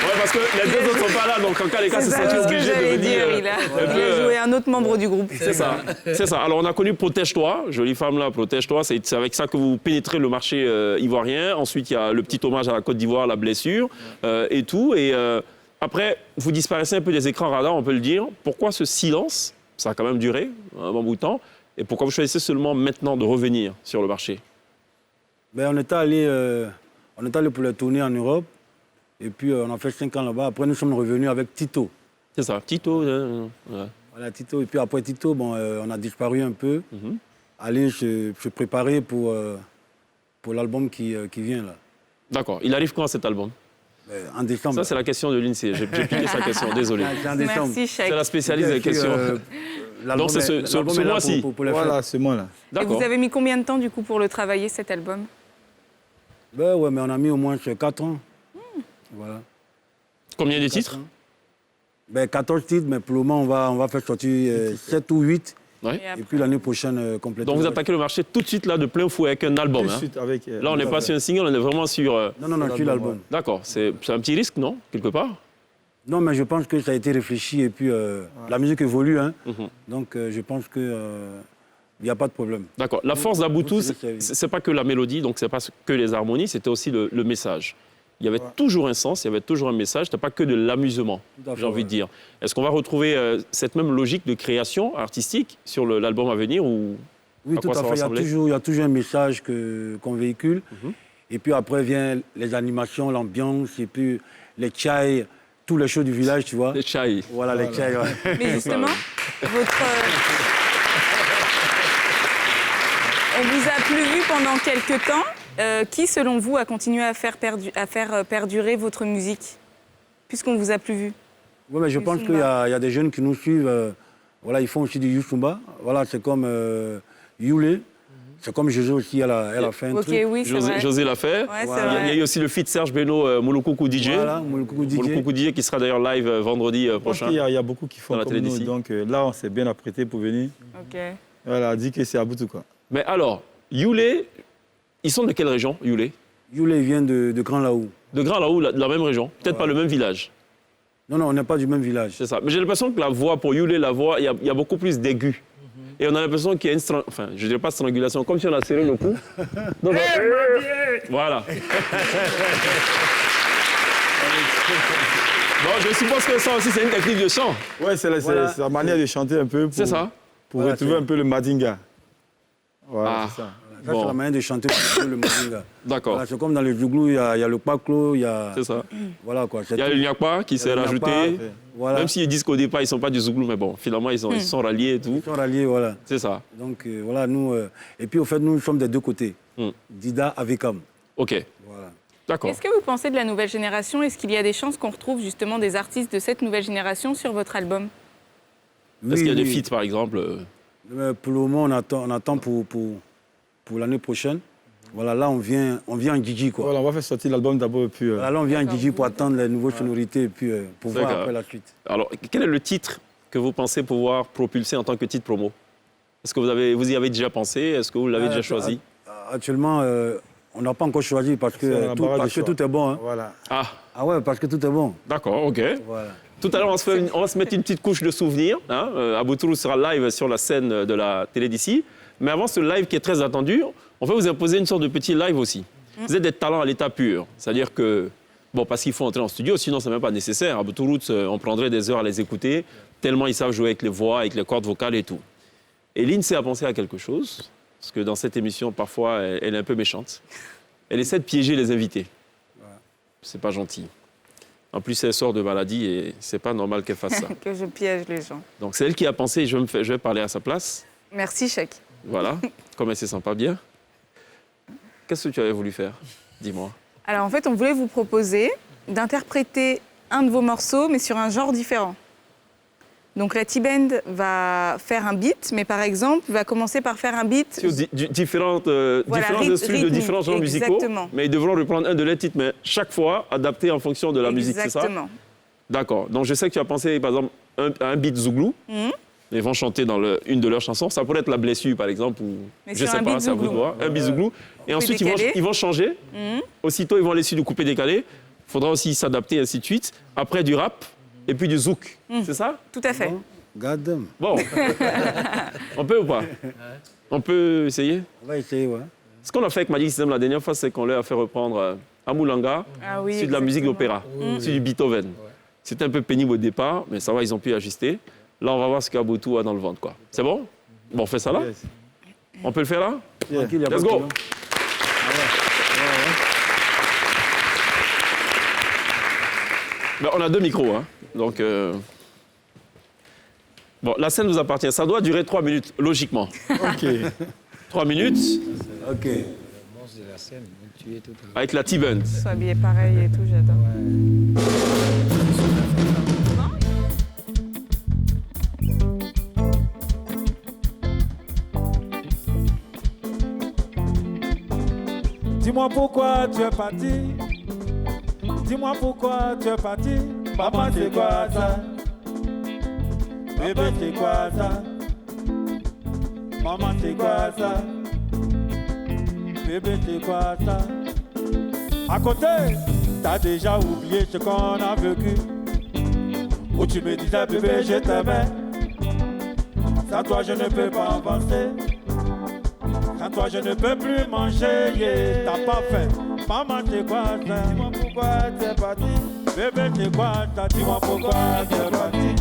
Ouais, parce que les 2 autres sont pas là, donc Nkadeka s'est senti obligé de venir. Il a joué un autre membre du groupe. C'est ça, c'est ça. Alors on a connu Protège-toi, jolie femme là, Protège-toi. C'est avec ça que vous pénétrez le marché ivoirien. Ensuite, il y a le petit hommage à la Côte d'Ivoire, la blessure et tout. Et après, vous disparaissez un peu des écrans radars, on peut le dire. Pourquoi ce silence? Ça a quand même duré un bon bout de temps. Et pourquoi vous choisissez seulement maintenant de revenir sur le marché? Ben, on est allé pour les tournées en Europe. Et puis, on a fait 5 ans là-bas. Après, nous sommes revenus avec Tito. C'est ça, Tito. Ouais. Voilà, Tito. Et puis après Tito, bon, on a disparu un peu. Aller se préparer pour l'album qui vient là. D'accord. Il arrive quand cet album? En décembre. Ça, c'est la question de l'INSEE. J'ai piqué sa question, désolé. C'est en décembre. Merci, Cheikh. C'est la spécialiste des questions. Donc, c'est ce mois-ci. Voilà, ce mois-là. Et vous avez mis combien de temps, du coup, pour le travailler, cet album? Ben ouais, mais on a mis au moins 4 ans. Voilà. Combien de titres? Ben, 14 titres, mais pour le moment, on va faire sortir 7 ou 8. Ouais. Et puis l'année prochaine, complètement. Donc vous attaquez le marché tout de suite là, de plein fouet avec un album. Tout de suite avec, là, on n'est pas sur un single, on est vraiment sur... Non, sur l'album. Ouais. D'accord. C'est un petit risque, non? Quelque part? Non, mais je pense que ça a été réfléchi et puis la musique évolue. Hein. Donc je pense qu'il n'y a pas de problème. D'accord. La force d'Aboutou, c'est pas que la mélodie, donc c'est pas que les harmonies, c'était aussi le message. Il y avait toujours un sens, il y avait toujours un message, c'était pas que de l'amusement, j'ai envie de dire. Est-ce qu'on va retrouver cette même logique de création artistique sur l'album à venir ou Oui, tout à fait. Il y a toujours un message qu'on véhicule. Et puis après vient les animations, l'ambiance, et puis les tchaïs, tous les shows du village, tu vois. Les tchaïs. Voilà, les tchaïs, ouais. Mais justement, on vous a plus vu pendant quelques temps. Qui, selon vous, a continué à faire perdurer votre musique, puisqu'on vous a plus vu? Oui, mais je pense qu'il y a des jeunes qui nous suivent. Voilà, ils font aussi du Youssumba. Voilà, c'est comme Yule. C'est comme José aussi, elle a fait un truc. Oui, José l'a fait. Ouais, voilà. Il y a eu aussi le feat Serge Beno, Mouloukoukou DJ. Voilà, Mouloukoukou DJ qui sera d'ailleurs live vendredi prochain. Il y a beaucoup qui font comme nous, donc là, on s'est bien apprêté pour venir. Ok. Voilà, dit que c'est à Boutou, quoi. Mais alors, Yule, ils sont de quelle région, Yule? Youlé vient de Grand Laou. De Grand Laou, de la même région. Peut-être pas le même village. Non, on n'est pas du même village. C'est ça. Mais j'ai l'impression que la voix, pour Youlé, il y a beaucoup plus d'aigus. Et on a l'impression qu'il y a une enfin, je dirais pas strangulation, comme si on a serré le cou. Donc, voilà. Bon, je suppose que ça aussi, c'est une technique de chant. Ouais, c'est la manière de chanter un peu. C'est ça. Pour retrouver un peu le Madinga. Voilà, c'est ça. Ça, c'est la manière de chanter pour le Madinga. D'accord. Voilà, c'est comme dans le Zouglou, il y a le Paklo, il y a... C'est ça. Voilà, quoi. Il y a le Nyakpa qui s'est rajouté. Voilà. Même s'ils disent qu'au départ, ils ne sont pas du Zouglou, mais bon, finalement, ils sont ralliés et tout. Ils sont ralliés, voilà. C'est ça. Donc, voilà, nous... et puis, au fait, nous sommes des deux côtés. Dida, Avekam. OK. Voilà. D'accord. Qu'est-ce que vous pensez de la nouvelle génération? Est-ce qu'il y a des chances qu'on retrouve justement des artistes de cette nouvelle génération sur votre album? Est-ce qu'il y a des feats, par exemple? Pour le moment, on attend pour l'année prochaine. Voilà, là, on vient en Gigi, quoi. Voilà, on va faire sortir l'album d'abord, et puis... Voilà, là, on vient en Gigi pour attendre les nouvelles sonorités, et puis pour voir après la suite. Alors, quel est le titre que vous pensez pouvoir propulser en tant que titre promo? Est-ce que vous y avez déjà pensé? Est-ce que vous l'avez déjà choisi? Actuellement, on n'a pas encore choisi parce que tout est bon. Hein. Voilà. Ah ouais, parce que tout est bon. D'accord, OK. Voilà. Tout à l'heure, on va se mettre une petite couche de souvenirs. Hein. Aboutourou sera live sur la scène de la télé d'ici. Mais avant ce live qui est très attendu, on va vous imposer une sorte de petit live aussi. Vous êtes des talents à l'état pur. C'est-à-dire que, bon, parce qu'il faut entrer en studio, sinon ce n'est même pas nécessaire. Aboutourou, on prendrait des heures à les écouter, tellement ils savent jouer avec les voix, avec les cordes vocales et tout. Et l'INSEE a pensé à quelque chose, parce que dans cette émission, parfois, elle est un peu méchante. Elle essaie de piéger les invités. C'est pas gentil. En plus, elle sort de maladie et c'est pas normal qu'elle fasse ça. Que je piège les gens. Donc c'est elle qui a pensé, je vais parler à sa place. Merci, Chèque. Voilà, comme elle ne se sent pas bien. Qu'est-ce que tu avais voulu faire? Dis-moi. Alors en fait, on voulait vous proposer d'interpréter un de vos morceaux, mais sur un genre différent. Donc la T-Band va faire un beat, mais par exemple, va commencer par faire un beat... Sur différents instruments de différents genres musicaux, mais ils devront reprendre un de leurs titres, mais chaque fois adapté en fonction de la musique, c'est ça? Exactement. D'accord. Donc je sais que tu as pensé, par exemple, à un beat Zouglou. Ils vont chanter dans une de leurs chansons. Ça pourrait être La Blessure, par exemple, ou mais je ne sais pas, c'est à vous de voir. Un beat Zouglou. Et ensuite, ils vont changer. Aussitôt, ils vont aller sur du coupé-décalé. Il faudra aussi s'adapter, ainsi de suite. Après, du rap. Et puis du zouk, c'est ça? Tout à fait. Bon, on peut ou pas? On peut essayer? On va essayer, ouais. Ce qu'on a fait avec Magic System la dernière fois, c'est qu'on leur a fait reprendre Amoulanga sur de la musique d'opéra, sur du Beethoven. C'était un peu pénible au départ, mais ça va, ils ont pu ajuster. Là, on va voir ce qu'Aboutou a dans le ventre, quoi. C'est bon? Bon, on fait ça là? On peut le faire là? Let's go! Ben, on a 2 micros, hein. Donc, bon, la scène vous appartient. Ça doit durer 3 minutes, logiquement. OK. 3 minutes. OK. Avec la T-Band. Ils sont habillés pareil et tout, j'adore. Dis-moi pourquoi tu es parti. Dis-moi pourquoi tu es parti. Maman, c'est quoi ça? Bébé, c'est quoi ça? Maman, c'est quoi ça? Bébé, c'est quoi ça? À côté, t'as déjà oublié ce qu'on a vécu. Où tu me disais, bébé, je t'aimais. Sans toi, je ne peux pas avancer. Sans toi, je ne peux plus manger. Yeah. T'as pas faim. Maman, c'est quoi ça? Dis-moi pourquoi t'es parti. Bébé, c'est quoi ça? Dis-moi pourquoi t'es parti.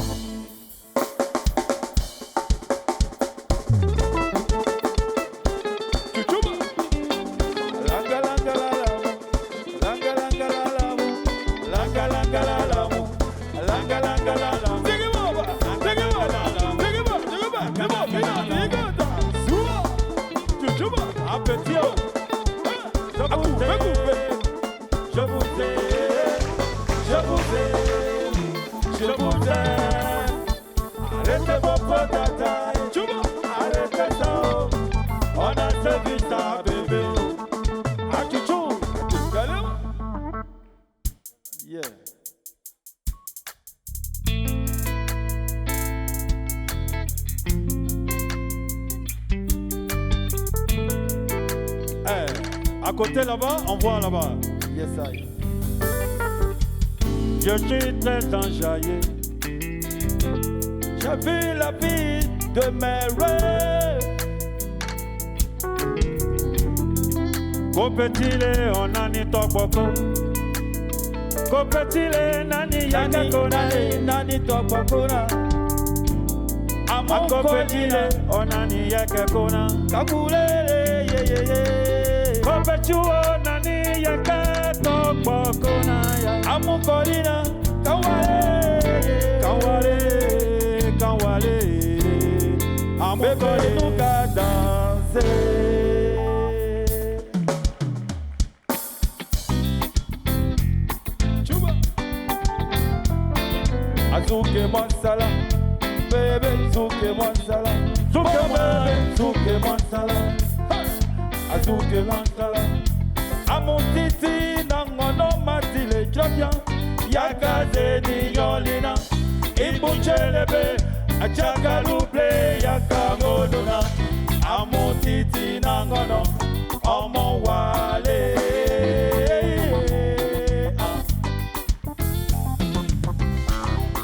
côté là-bas, on voit là-bas. Yes, I. Je suis très enjaillé. J'ai vu la vie de mes rêves. Kopetile onani tokboko. Kopetile nani yakakona nani tokbokona. Kopetile onani yakakona. Kakulele ye ye ye. Kopetuo nani yakatokbokona. Amukolina kawale kawale kawale. Amukoli nuka danser. Zouke Monsala, baby, Zouke Monsala, Zouke Monsala, Zouke Monsala, Amutiti nangono matile chapya, Yakaze ni yolina, Ibuchelebe, Achakaluple, Yakamodona, Amutiti nangono, Omo wale.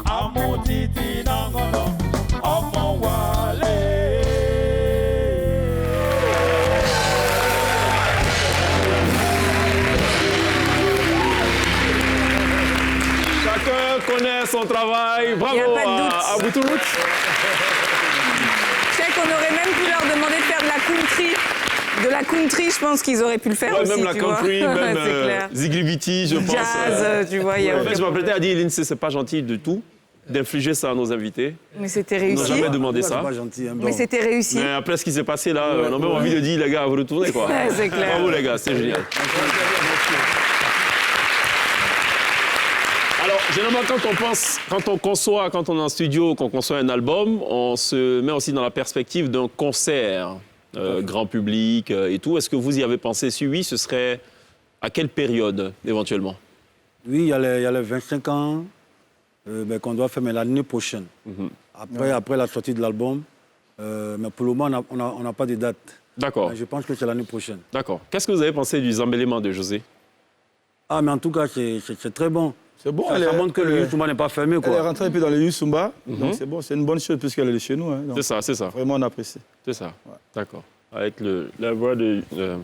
Amutiti nangono, Omo wale. Chacun connaît son travail. Bravo à Aboutou Roots. Je sais qu'on aurait même pu leur demander de faire de la country. De la country, je pense qu'ils auraient pu le faire aussi. Même la country, même C'est clair. Zigliviti, je pense. Jazz, tu vois, il y a En fait, je m'appelais à dire, Lindsay, c'est pas gentil du tout d'infliger ça à nos invités. Mais c'était Ils n'ont réussi. jamais demandé ça. Pas gentil, hein, bon. Mais c'était réussi. Mais après ce qui s'est passé là, on a même envie de dire, les gars, vous retournez quoi. Ouais, c'est clair. Bravo les gars, c'est génial. Alors, généralement, quand on conçoit, quand on est en studio, qu'on conçoit un album, on se met aussi dans la perspective d'un concert, grand public et tout. Est-ce que vous y avez pensé? Si oui, ce serait à quelle période, éventuellement? Oui, il y a les 25 ans qu'on doit faire, mais l'année prochaine. Après la sortie de l'album. Mais pour le moment, on n'a pas de date. D'accord. Je pense que c'est l'année prochaine. D'accord. Qu'est-ce que vous avez pensé du Zambélément de José? Ah, mais en tout cas, c'est très bon. C'est bon, Ça montre que le Youssumba n'est pas fermé, quoi. Elle est rentrée un peu dans le Youssumba, donc c'est bon, c'est une bonne chose puisqu'elle est de chez nous. Hein, C'est ça, c'est ça. Vraiment, on apprécie. C'est ça. Ouais. D'accord. Avec la voix de... C'est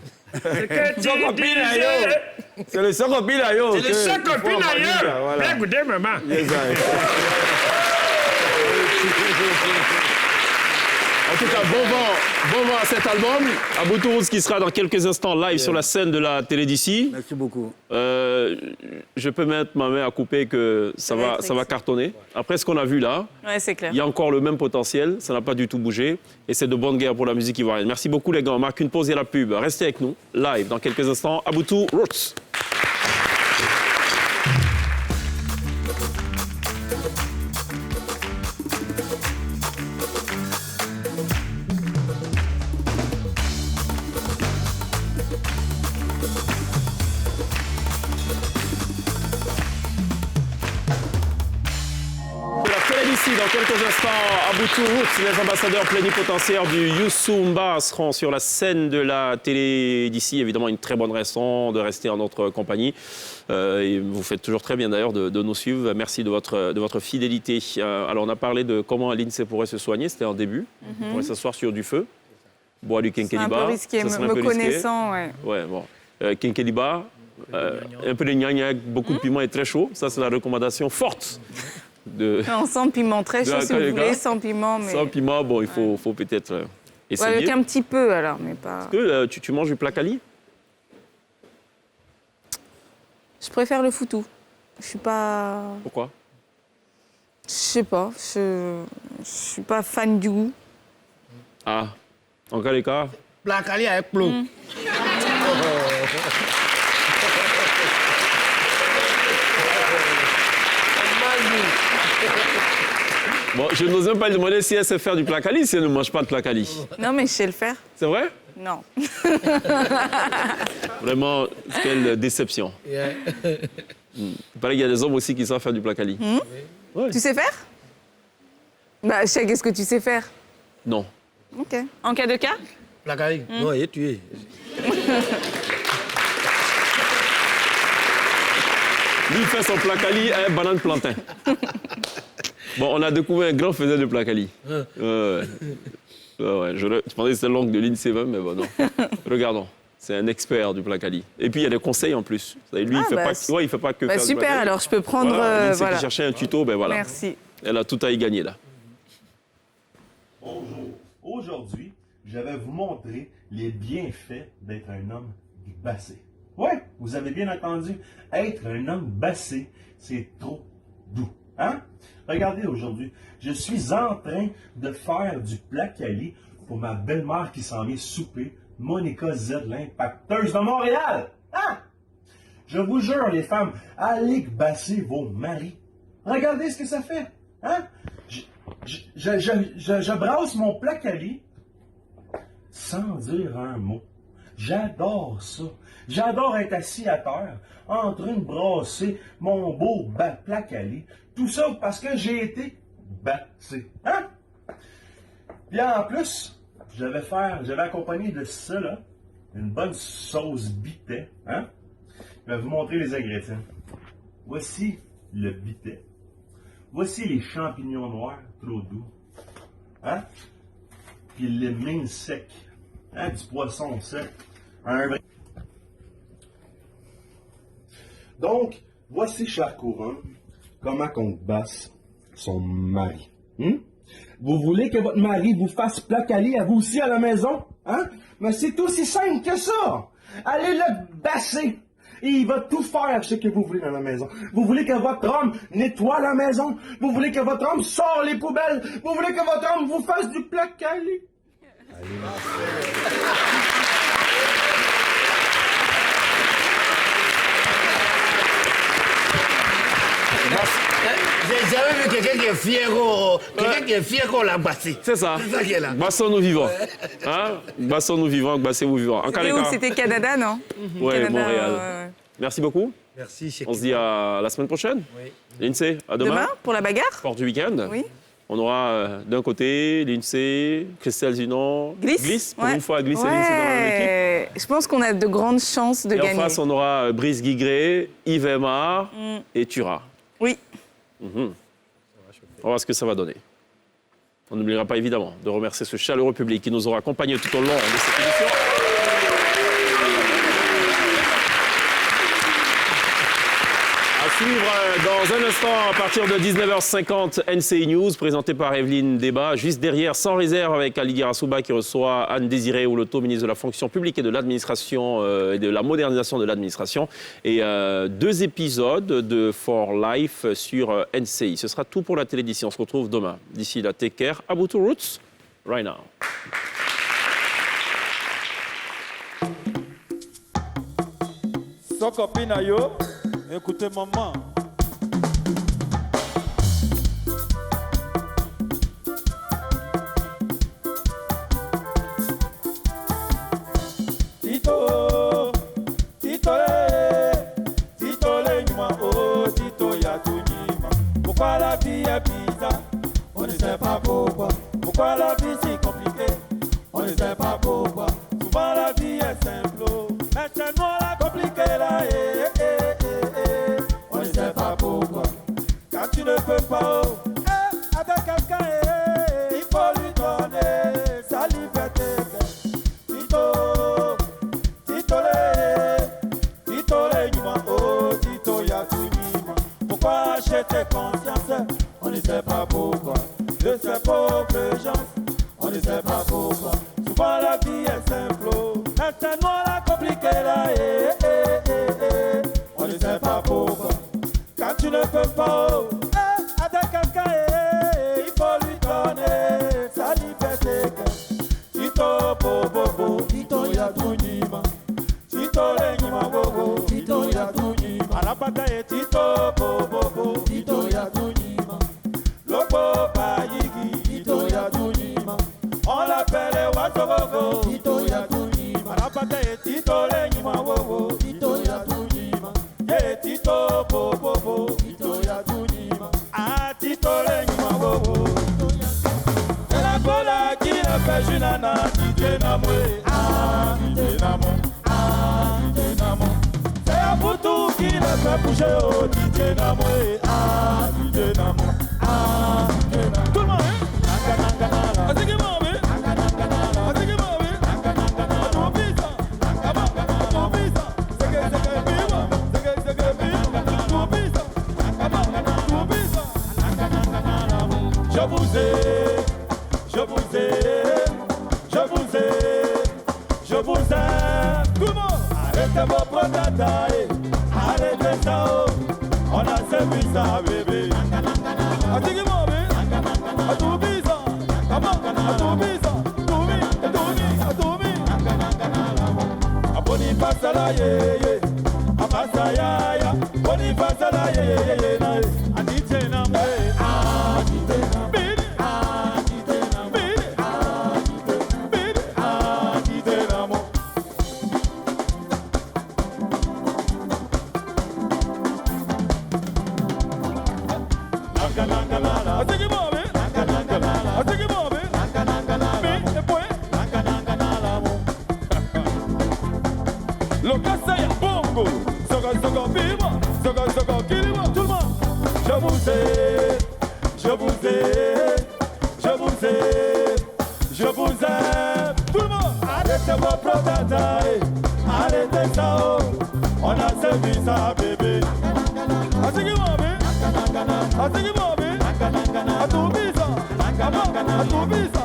le seul copine ailleurs. C'est le seul copine ailleurs. Bien écoutez, maman. En tout cas, bon vent à cet album. Aboutou Roots qui sera dans quelques instants live sur la scène de la télé d'ici. Merci beaucoup. Je peux mettre ma main à couper que ça va cartonner. Après ce qu'on a vu là, Ouais, c'est clair. il y a encore le même potentiel. Ça n'a pas du tout bougé. Et c'est de bonne guerre pour la musique ivoirienne. Merci beaucoup les gars. On marque une pause et la pub. Restez avec nous. Live dans quelques instants. Aboutou Roots. Dans quelques instants, Aboutou Roots, les ambassadeurs plénipotentiaires du Youssumba seront sur la scène de la télé d'ici. Évidemment, une très bonne raison de rester en notre compagnie. Et vous faites toujours très bien d'ailleurs de nous suivre. Merci de votre fidélité. Alors, on a parlé de comment l'INSEE pourrait se soigner. C'était en début. On pourrait s'asseoir sur du feu, boire du Kenkeliba. C'est un peu risqué, me connaissant, ouais. Ouais, bon. Kenkeliba, un peu de gnagnac, beaucoup de piment et très chaud. Ça, c'est la recommandation forte. Non, sans piment, très chaud si vous voulez, sans piment. Mais... Sans piment, bon, il faut peut-être essayer. Ouais, avec un petit peu alors, mais pas... Est-ce que tu manges du placali? Je préfère le foutou. Je suis pas... Pourquoi? Je sais pas, je suis pas fan du goût. Ah, en quel cas? Placali avec plomb. Bon, je n'ose même pas lui demander si elle sait faire du placali, si elle ne mange pas de placali. Non, mais je sais le faire. C'est vrai? Non. Vraiment, quelle déception. Il paraît qu'il y a des hommes aussi qui savent faire du placali. Ouais. Tu sais faire? Bah, je sais, qu'est-ce que tu sais faire? Non. Ok. En cas de cas? Placali. Non, il est tué. Lui, il fait son placali, banane plantain. Bon, on a découvert un grand faiseur de placali. Ouais. Je pensais que c'était l'oncle de l'INSEE, mais bon, non. Regardons. C'est un expert du placali. Et puis, il y a des conseils en plus. Lui, il ne fait pas que faire super, du placali. alors je peux prendre... Voilà, qui cherchait un tuto, ben voilà. Merci. Elle a tout à y gagner, là. Bonjour. Aujourd'hui, je vais vous montrer les bienfaits d'être un homme bassé. Oui, vous avez bien entendu. Être un homme bassé, c'est trop doux. Hein? Regardez aujourd'hui, je suis en train de faire du placali pour ma belle-mère qui s'en vient souper, Monica Z, l'impacteuse de Montréal. Hein? Je vous jure, les femmes, allez basser vos maris. Regardez ce que ça fait. Hein? Je brasse mon placali sans dire un mot. J'adore ça. J'adore être assis à terre, en train de brasser mon beau placali. Tout ça parce que j'ai été bassé. Hein? Puis en plus, j'avais accompagné de ça, là, une bonne sauce bitet. Hein? Je vais vous montrer les ingrédients. Voici le bitet. Voici les champignons noirs, trop doux. Hein? Puis les mines secs. Hein? Du poisson sec. Un vrai. Donc, voici, cher courant, comment qu'on basse son mari. Vous voulez que votre mari vous fasse placali à vous aussi à la maison? Hein? Mais c'est aussi simple que ça. Allez le basser. Et il va tout faire ce que vous voulez dans la maison. Vous voulez que votre homme nettoie la maison. Vous voulez que votre homme sorte les poubelles. Vous voulez que votre homme vous fasse du placali. J'ai jamais vu quelqu'un qui est fier qu'on l'a bassé. C'est ça. C'est ça qui est là. Bassons-nous vivants. Hein? Bassons-nous vivants, bassez-vous vivants. C'était Canada, non? Oui, Canada, Montréal. ouais. Merci beaucoup. Merci, On se dit à la semaine prochaine. Oui. L'INSEE, à demain. Demain, pour la bagarre? Porte du week-end. Oui. On aura d'un côté l'INSEE, Christelle Zinon. Glisse. Pour une fois, Glisse et l'INSEE dans la même équipe. Je pense qu'on a de grandes chances de gagner. Et en face, on aura Brice Guigré, Yves Aymar et Tura. Oui. On va voir ce que ça va donner. On n'oubliera pas évidemment de remercier ce chaleureux public qui nous aura accompagnés tout au long de cette émission. À suivre dans un instant, à partir de 19h50, NCI News, présenté par Evelyne Débat. Juste derrière, Sans réserve, avec Ali Guirassouba qui reçoit Anne-Désirée Ouloto, ministre de la fonction publique et de l'administration et de la modernisation de l'administration. Et 2 épisodes de For Life sur NCI. Ce sera tout pour la télévision. On se retrouve demain. D'ici là, take care. Abutu Roots, right now. So copine yo, écoutez maman. Tito, Tito le nyuma, oh Tito ya tunyima. Pourquoi la vie est bizarre? On ne sait pas pourquoi. Pourquoi la vie est si compliquée? On ne sait pas pourquoi. Souvent la vie est simple. Maintenant la compliquée là, on ne sait pas pourquoi. Quand tu ne peux pas, avec quelqu'un, il faut lui donner sa liberté. Tito le nyuma, oh Tito ya tunyima. Pourquoi acheter conscience? On ne sait pas pourquoi. De ces pauvres gens, on ne sait pas pourquoi. Souvent la vie est simple. Maintenant la compliquée là, on ne sait pas pourquoi. Quand tu ne peux pas, avec quelqu'un, il faut lui donner sa liberté. Tito bobo, Tito ya tunyima. Tito le nyima bobo, Tito ya tunyima. La bataille Tito bobo, Tito ya tunyima. Lobo bayigi, Tito ya tunyima. On l'appelle Watogogo, Tito ya tunyima. La bataille Tito le nyima bobo, Tito ya tunyima. Yeah, Tito bobo, Tito ya tunyima. Ah, Tito le nyima bobo. C'est la cola qui le fait junana, Tite namwe. Ah, Tite namo. Ah, Tite namo. C'est Abutu qui le fait. fait bouger au DJ Namo, DJ Namo, DJ Namo. Tout le monde, hein? Je vous aime, je vous aime, je vous aime, je vous aime. Tout le monde, arrêtez vos protatailles, arrêtez ça, on a servi ça, bébé. Attends-moi, bébé, attends-moi ça, attends-moi ça, attends-moi. Aboni pasala ye ye, abasaya ya, boni pasala ye ye ye na, adite na me, adite na me. Je vous aime, je vous aime, je vous aime, je vous aime. Tout le monde, arrêtez vos protatailles, arrêtez ça, on a servi ça, bébé. Attends-moi, bébé, attends-moi, bébé, attends-moi ça, attends-moi ça,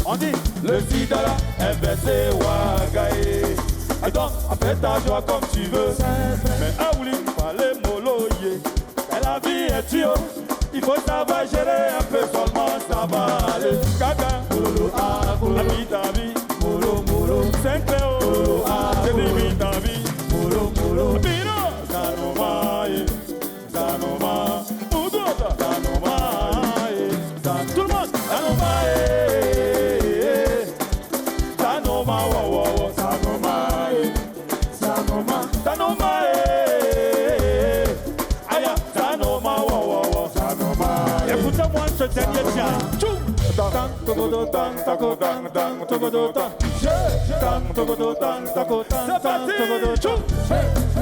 On dit le fidala, MBC Wagaye. Attends, fais ta joie comme tu veux. Mais Aouli, pas les moloyés. La vie est tuyau. Il faut savoir gérer un peu seulement, ça va aller. Kaka, molo, habite ta vie. Molo, molo, 5 Cléo. C'est des ta vie. Molo, molo. Bino, Zanoma, Zanoma. Oudouda, Zanoma, tout le monde. Zanoma, Zanoma, wow, wow, Zanoma, Zanoma, Zanoma, Aya, Zanoma, wow, wow, Zanoma. Écoutez-moi ce dernier tien. Tchou! Tang, togodo, tang, taco, tang, tang, togodo, tang. Tang, togodo, tang, taco, tang, tang, togodo, tang.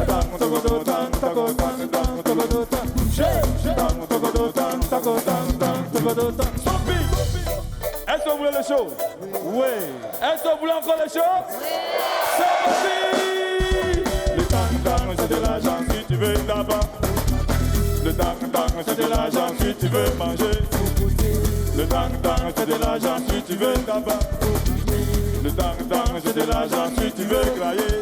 Tang, togodo, tang, taco, tang, tang, togodo, tang. Tang, togodo, tang, taco, tang, tang, togodo, tang. Est-ce que vous voulez le show? Oui. Est-ce que vous voulez encore le show? C'est parti! Le tang, tang, c'est de l'argent si tu veux tabac. Le tang, tang, c'est de l'argent si tu veux manger. Le tang tang c'est de l'argent si tu veux tabac. Le tang tang c'est de l'argent si tu veux crailler.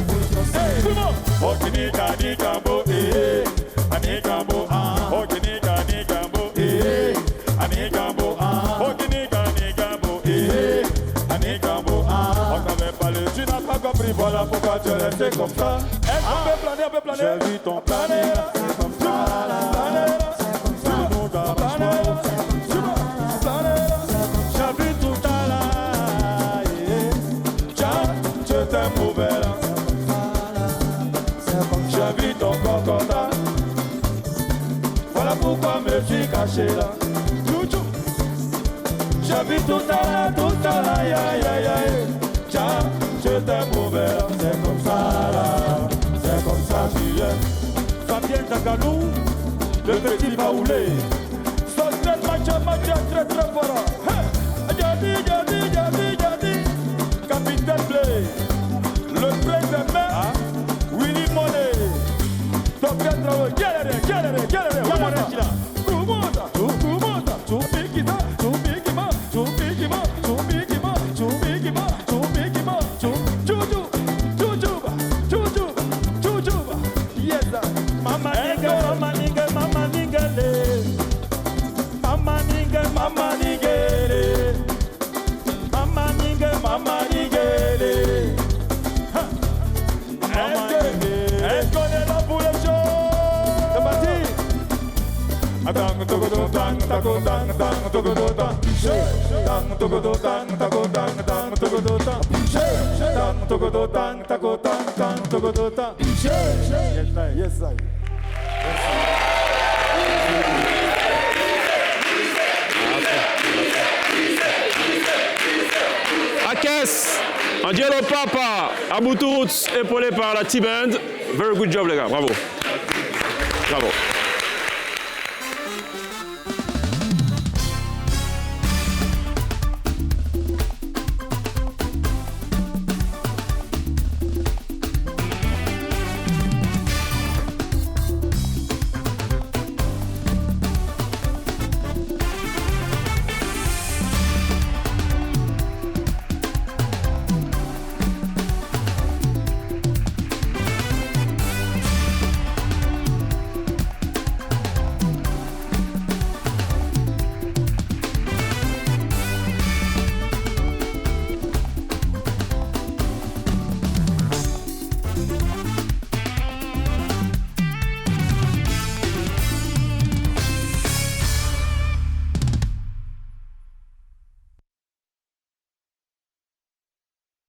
Hey, tout le monde. Okinika ni kambo eh, ani kambo ah. Okinika ni kambo eh, ani kambo ah. Okinika ni kambo eh, ani kambo ah. On t'avait parlé, tu n'as pas compris, voilà pourquoi tu es resté comme ça. Est-ce qu'on peut planer, on peut planer? J'ai vu ton planer là, c'est comme ça là. Planer là, c'est comme ça. Tout le monde a planer là. J'ai vu tout à l'heure, tiens, je t'aime mauvais là. J'ai vu ton cocotin, voilà pourquoi me suis caché là. J'ai vu tout à l'heure, tiens, je t'aime mauvais là. C'est comme ça là, c'est comme ça tu es. Fabien Tagalou, le petit baoulé. Très très fort. Jadi, Capitaine Blé, le président Willy Mollet, Docteur Traoré, galéré, Yes, sir. Akes, Angelo Papa, Aboutou Roots, épaulé par la T-Band. Very good job les gars, bravo. Bravo.